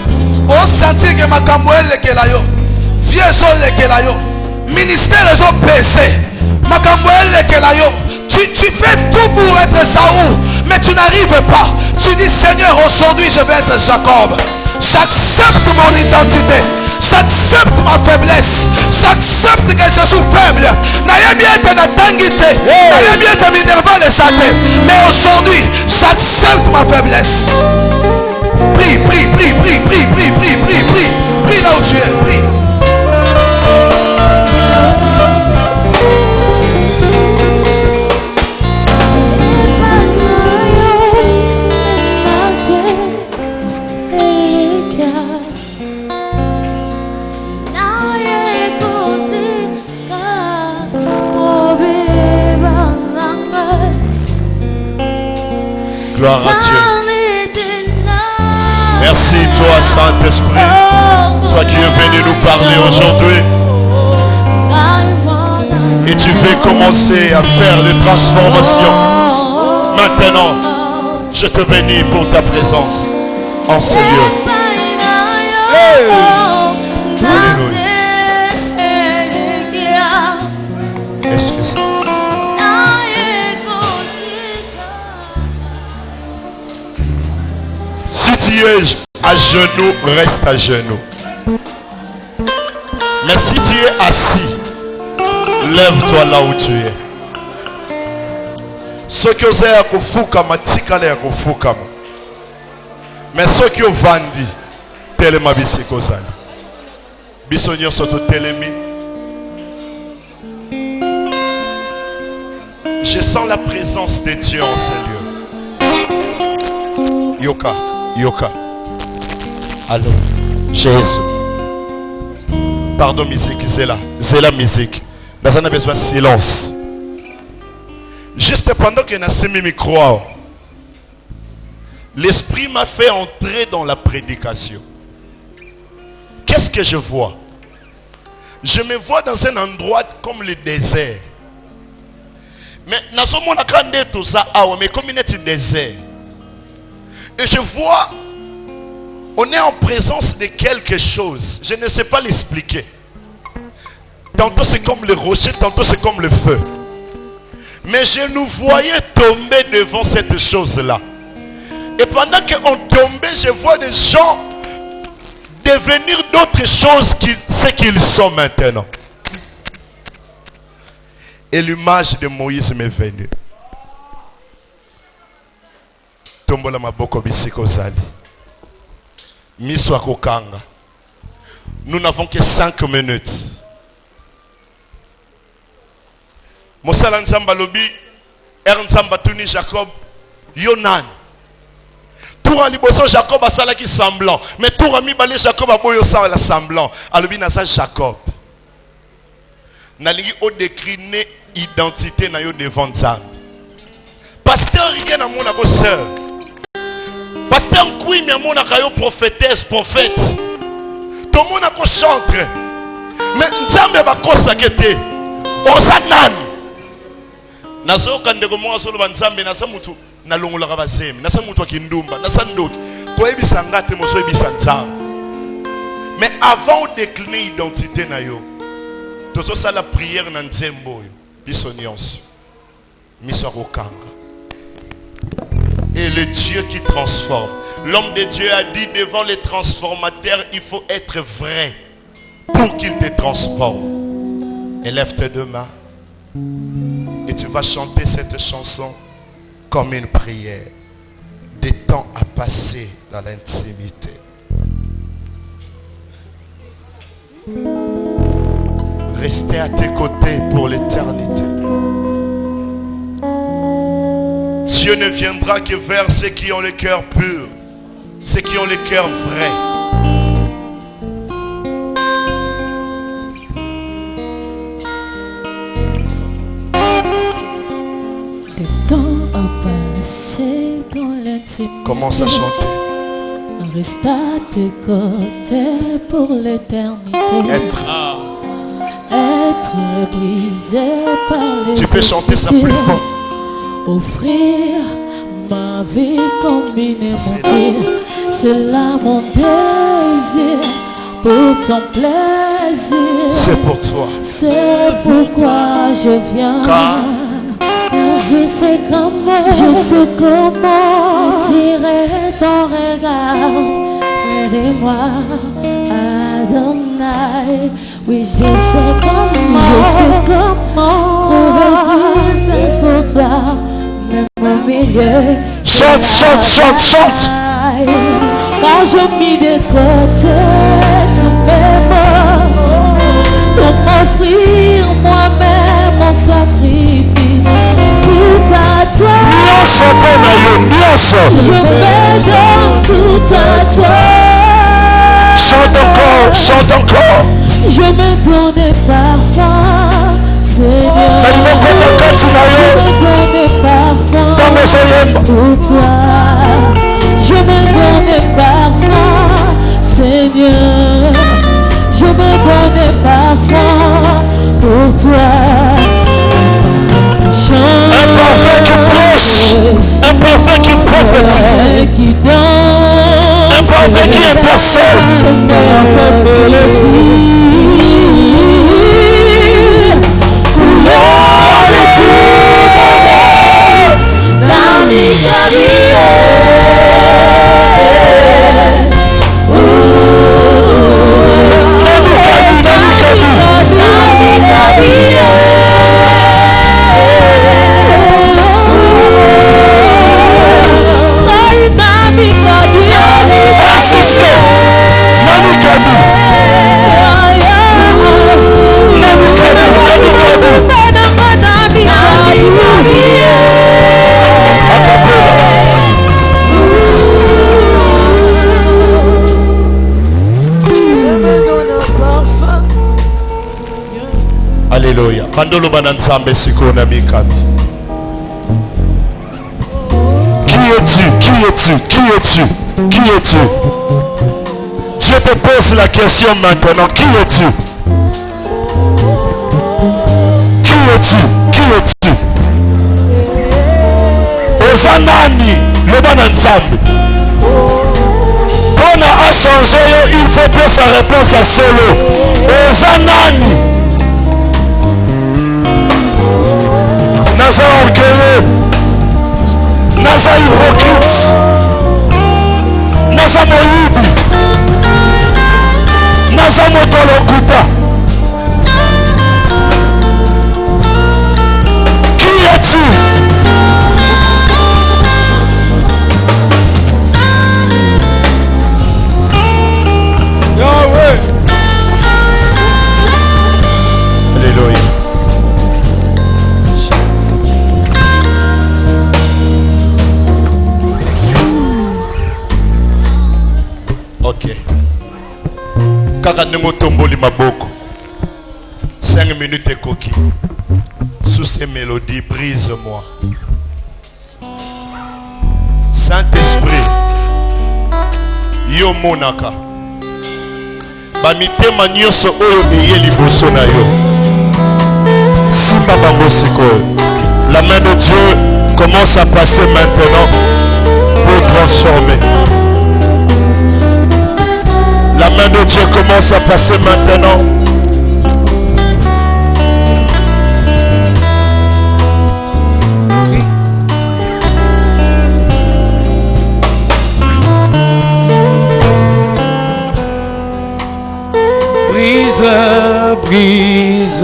Oh, sentir que ma camouelle est là yo. Vieux est là yo. Ministère est au PC. Ma camouelle est là yo. Tu fais tout pour être Saoul, mais tu n'arrives pas. Tu dis, Seigneur, aujourd'hui je vais être Jacob. J'accepte mon identité. J'accepte ma faiblesse. J'accepte que je suis faible. Mais aujourd'hui, j'accepte ma faiblesse. Prie, prie, prie, prie, prie, prie, prie, prie, prie. Prie là où tu es. Prie. Gloire à Dieu. Merci toi Saint-Esprit. Toi qui es venu nous parler aujourd'hui. Et tu veux commencer à faire des transformations. Maintenant, je te bénis pour ta présence en ce lieu. Alléluia. Excusez. Si tu es à genoux, reste à genoux. Mais si tu es assis, lève-toi là où tu es. Ceux qui osent à kufukama, tikale à kufukama. Mais ceux qui ont vendu, telema bisikozali. Bisonyo soto telemi. Je sens la présence de Dieu en ce lieu. Yoka, Yoka. Allô, Jésus. Pardon, musique, Zéla musique. Mais on a besoin de silence. Juste pendant que a semi micro, l'Esprit m'a fait entrer dans la prédication. Qu'est-ce que je vois? Je me vois dans un endroit comme le désert. Mais comme il est un désert. Et je vois, on est en présence de quelque chose. Je ne sais pas l'expliquer. Tantôt c'est comme le rocher, tantôt c'est comme le feu. Mais je nous voyais tomber devant cette chose-là. Et pendant qu'on tombait, je vois des gens devenir d'autres choses que ce qu'ils sont maintenant. Et l'image de Moïse m'est venue. Tombola maboko bisiko zali. Miswa kokanga. Nous n'avons que 5 minutes. Mosala nzamba lobi, nzamba tuni Jacob, Yonan. Tour liboso Jacob a sala qui semblant. Mais tour ami balé Jacob a boyo sala semblant. Alobi na sa Jacob. Nalingi o décliner identité na yo devant Nzambe. Pasteur rien na mona ko sœur. Pasteur Nkoui mi amona kayo prophétesse, prophète. Tout le monde a chanté. Mais Nzambe ba kosa kete. Oza nani? Nazo kandeko mo solo ba Nzambe na sa mutu na longola ka bazemi. Na sa mutu akindumba, na sa ndoki. Ko ebisa ngate mo so ebisa Nzambe. Mais avant de décliner identité na yo, tozo sa la prière na Nzembo yo. Biso nyonso. Miso kokanga. Et le Dieu qui transforme. L'homme de Dieu a dit devant les transformateurs, il faut être vrai pour qu'il te transforme. Élève tes deux mains et tu vas chanter cette chanson comme une prière. Des temps à passer dans l'intimité. Rester à tes côtés pour l'éternité. Dieu ne viendra que vers ceux qui ont le cœur pur, ceux qui ont le cœur vrai. Des temps à passer dans l'intimité. Commence à chanter. Reste à tes côtés pour l'éternité. Être brisé par les Tu peux chanter ça plus fort. Offrir ma vie comme une monture. C'est là mon désir pour ton plaisir. C'est pour toi. C'est pourquoi je viens. Car je sais comment tirer ton regard près de moi, Adonai. Oui, je sais comment trouver du place pour toi, même au milieu. chante, chante, chante, chante. Quand je mis de côté tous mes mots pour m'offrir moi-même mon sacrifice, tout à toi. Je me donne tout à toi. Chante encore, chante encore. Je me donne parfois, Seigneur. Je me donne parfois pour toi. Je me donne parfois, Seigneur. Je me donne parfois pour toi. Un parfait qui prêche, un parfait qui prophétise, qui danse, un parfait qui intercède. Alléluia. Bandolo bananzambe sikona mikabi. Qui es-tu? Qui es-tu? Qui es-tu? Qui es-tu? Je te pose la question maintenant. Qui es-tu? Qui es-tu? Qui es-tu? Ozanani, le bananzambe. On a changé, il faut que sa réponse à solo. Ozanani. naza orgueilleux, naza hypocrite, naza moyibi, naza moto lokuta. Qui es-tu? Yahweh. Alléluia. Ok. Kaka ndenge tomboli maboko. 5 minutes ekoki. Sous ces mélodies, brise-moi. Saint-Esprit, yo monaka. Bamitema nyonso oyo eye liboso na yo. Simba bango sikoyo. La main de Dieu commence à passer maintenant pour transformer. La main de Dieu commence à passer maintenant. Brise,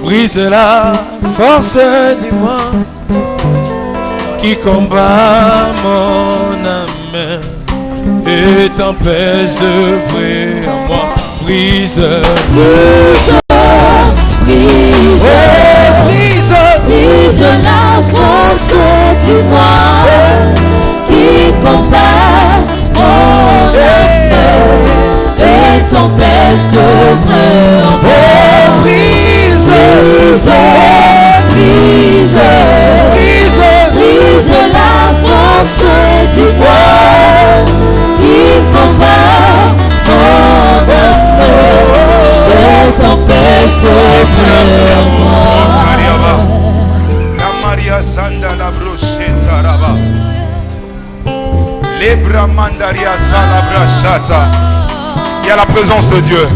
brise la force du moi qui combat mon âme et t'empêche d'œuvrer en moi. Brise, Brise, brise, oh, brise, brise la force du moi qui combat mon âme et t'empêche d'œuvrer en moi. oh, brise, Brise, brise, brise la force du moi qui combat mon âme et t'empêche d'œuvrer en moi. La Maria Sanda la brochetta raba. Lebra mandaria sala brachata. Il y a la présence de Dieu.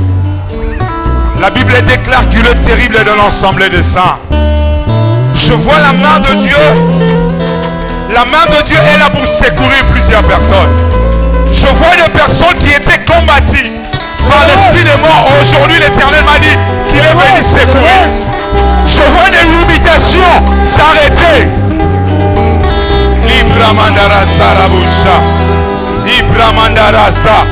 La Bible déclare qu'il est terrible de l'ensemble des saints. Je vois la main de Dieu. La main de Dieu est là pour secourir plusieurs personnes. Je vois des personnes qui étaient combattues par l'esprit de mort. Aujourd'hui, l'Éternel m'a dit qu'il est venu secourir. Je vois des limitations s'arrêter. Libra mandara sarabusha. Libra mandara sa.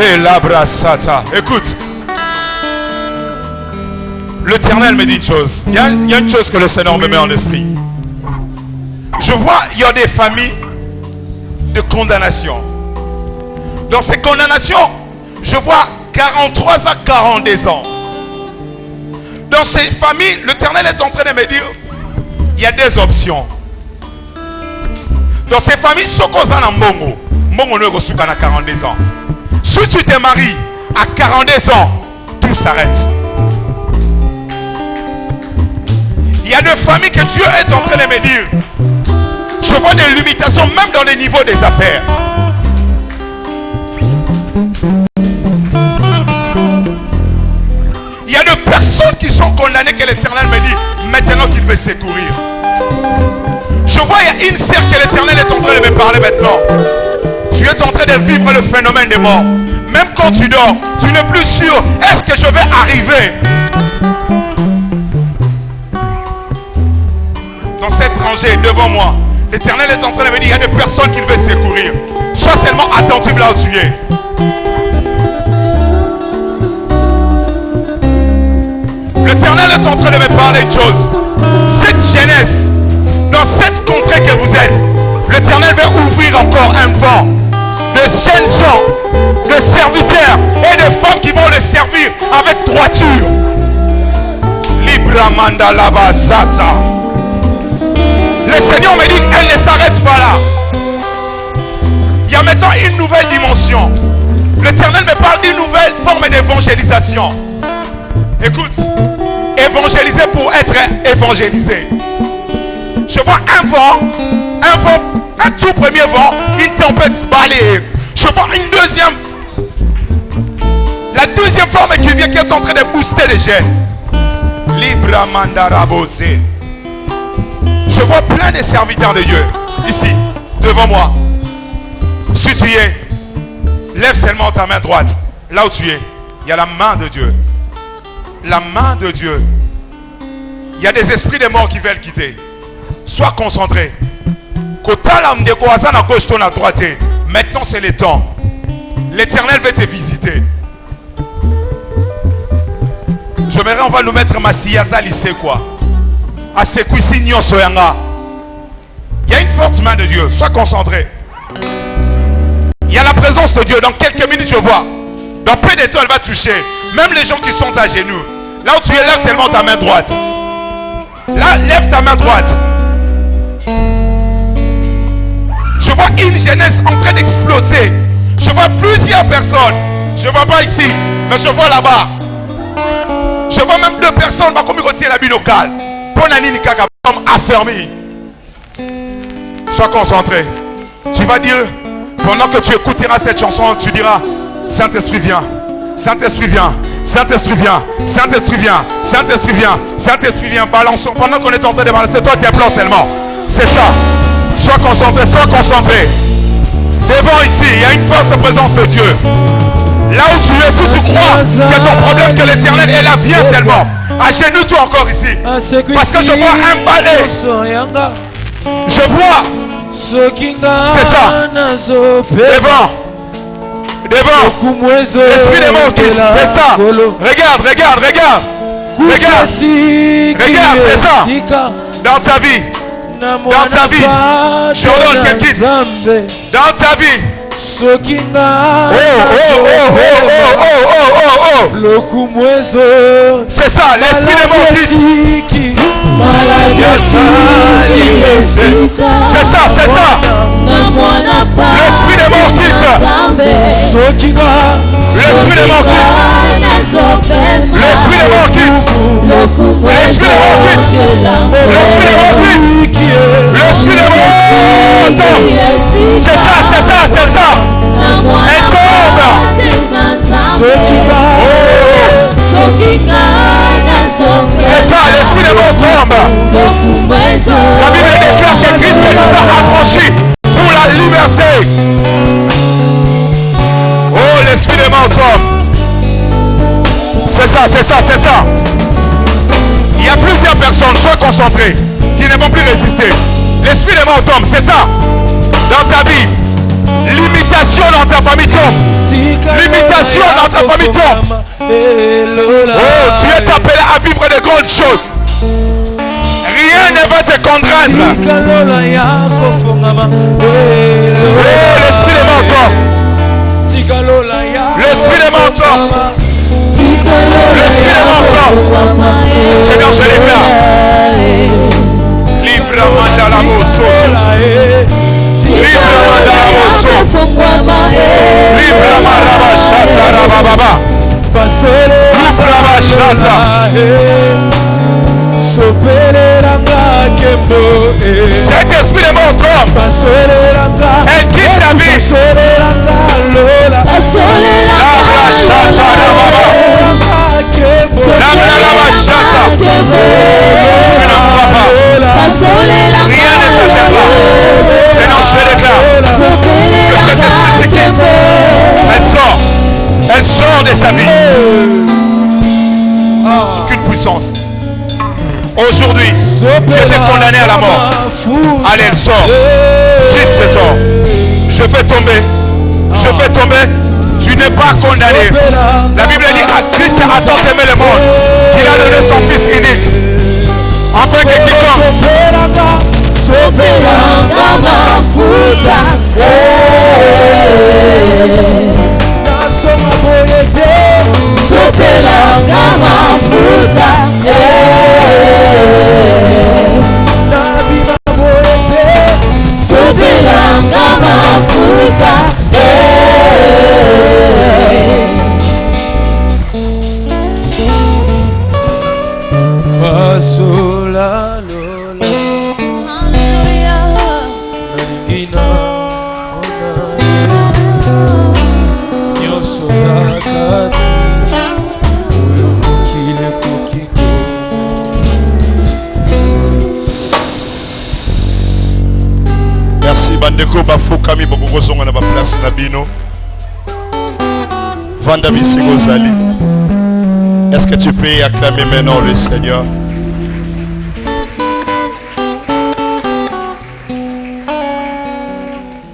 Et l'abrasata. Écoute. L'Éternel me dit une chose. Il y a une chose que le Seigneur me met en esprit. Je vois, il y a des familles de condamnation. Dans ces condamnations, je vois 43 à 42 ans. Dans ces familles, l'Éternel est en train de me dire, il y a des options. Dans ces familles, ce qu'on a en Mbongo, Mbongo ne reçoit qu'à 42 ans. Si tu te maries à 42 ans, tout s'arrête. Il y a des familles que Dieu est en train de me dire. Je vois des limitations même dans les niveaux des affaires. Il y a des personnes qui sont condamnées que l'Éternel me dit maintenant qu'il veut secourir. Je vois il y a une sœur que l'Éternel est en train de me parler maintenant. Tu es en train de vivre le phénomène des morts. Même quand tu dors, tu n'es plus sûr. Est-ce que je vais arriver? Dans cette rangée devant moi, l'Éternel est en train de me dire, il y a des personnes qu'il veut secourir. Sois seulement attentif là où tu es. L'Éternel est en train de me parler de choses. Cette jeunesse, dans cette contrée que vous êtes, l'Éternel va ouvrir encore un vent de jeunes gens, de serviteurs et de femmes qui vont le servir avec droiture. Libra manda laba sata. Le Seigneur me dit, elle ne s'arrête pas là. Il y a maintenant une nouvelle dimension. L'Éternel me parle d'une nouvelle forme d'évangélisation. Écoute, évangéliser pour être évangélisé. Je vois un vent, un tout premier vent, une tempête balayée. Je vois une deuxième, la deuxième forme qui vient, qui est en train de booster les jeunes. Libra mandarabose. Je vois plein de serviteurs de Dieu ici, devant moi. Si tu y es, lève seulement ta main droite. Là où tu es, il y a la main de Dieu. La main de Dieu. Il y a des esprits de mort qui veulent quitter. Sois concentré. Maintenant c'est le temps. L'Éternel veut te visiter. J'aimerais, on va nous mettre Massiyaza lycée quoi. À ce coup-ci, il y a une forte main de Dieu. Sois concentré. Il y a la présence de Dieu. Dans quelques minutes, je vois. Dans peu de temps, elle va toucher. Même les gens qui sont à genoux. Là où tu es, lève seulement ta main droite. Là, lève ta main droite. Je vois une jeunesse en train d'exploser. Je vois plusieurs personnes. Je ne vois pas ici, mais je vois là-bas. Je vois même 2 personnes. Comme il retient la vie locale. Comme affermi. Sois concentré. Tu vas dire, pendant que tu écouteras cette chanson, tu diras, Saint-Esprit viens, Saint-Esprit viens, Saint-Esprit viens, Saint-Esprit viens, Saint-Esprit viens, Saint-Esprit viens. Balançons. Pendant qu'on est en train de balancer, toi tu implores seulement. C'est ça. Sois concentré, sois concentré. Devant ici, il y a une forte présence de Dieu. Là où tu es, si tu crois que ton problème, que l'Éternel est là, viens seulement. Agenouille-toi encore ici. Parce que je vois un balai. Je vois. C'est ça. Devant. Devant. L'esprit des morts quitte. C'est ça. Regarde, regarde, regarde. Regarde. Regarde, c'est ça. Dans ta vie. Dans ta vie. Je ordonne qu'elle quitte. Dans ta vie. C'est ça, l'esprit de mon quitte. C'est ça, c'est ça. L'esprit de mon quitte. L'esprit de mon quitte. L'esprit de mon quitte. L'esprit de mon quitte. L'esprit de mon quitte. L'esprit de mon c'est ça, c'est ça, c'est ça. Elle tombe. C'est ça, l'esprit de mort tombe. La Bible déclare que Christ nous a affranchis pour la liberté. Oh, l'esprit de mort tombe. C'est ça, c'est ça, c'est ça. Il y a plusieurs personnes, sois concentrés, qui ne vont plus résister. L'esprit de mort tombe, c'est ça. Dans ta vie. Limitation dans ta famille tombe. Limitation dans ta famille tombe. Oh, tu es appelé à vivre de grandes choses. Rien ne va te contraindre. Oh, l'esprit de mort tombe. L'esprit de mort tombe. L'esprit de mort tombe. Seigneur, je déclare. Libre mandala mosso. Libre mandala mosso. Libre mandala shata rababa. Libre mashata. Cet esprit de mort tombe. Elle quitte ta vie. La shata rababa. La shata. Tu ne crois pas. Rien ne t'atteindra. Seigneur, je déclare que cet esprit se quitte. Elle sort. Elle sort de sa vie. Aucune puissance. Aujourd'hui, tu étais condamné à la mort. Allez, elle sort. Quitte cet homme. Je fais tomber. Je fais tomber. Tu n'es pas condamné. La Bible dit à Christ a tant aimé le monde qu'il a donné son fils unique. Afin que quiconque Hallelujah. bandeko bafukami bokozonga na place na bino. Vanda bisingo zali. Est-ce que tu peux acclamer maintenant le Seigneur?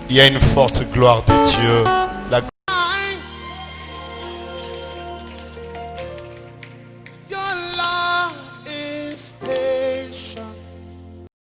Il y a une forte gloire de Dieu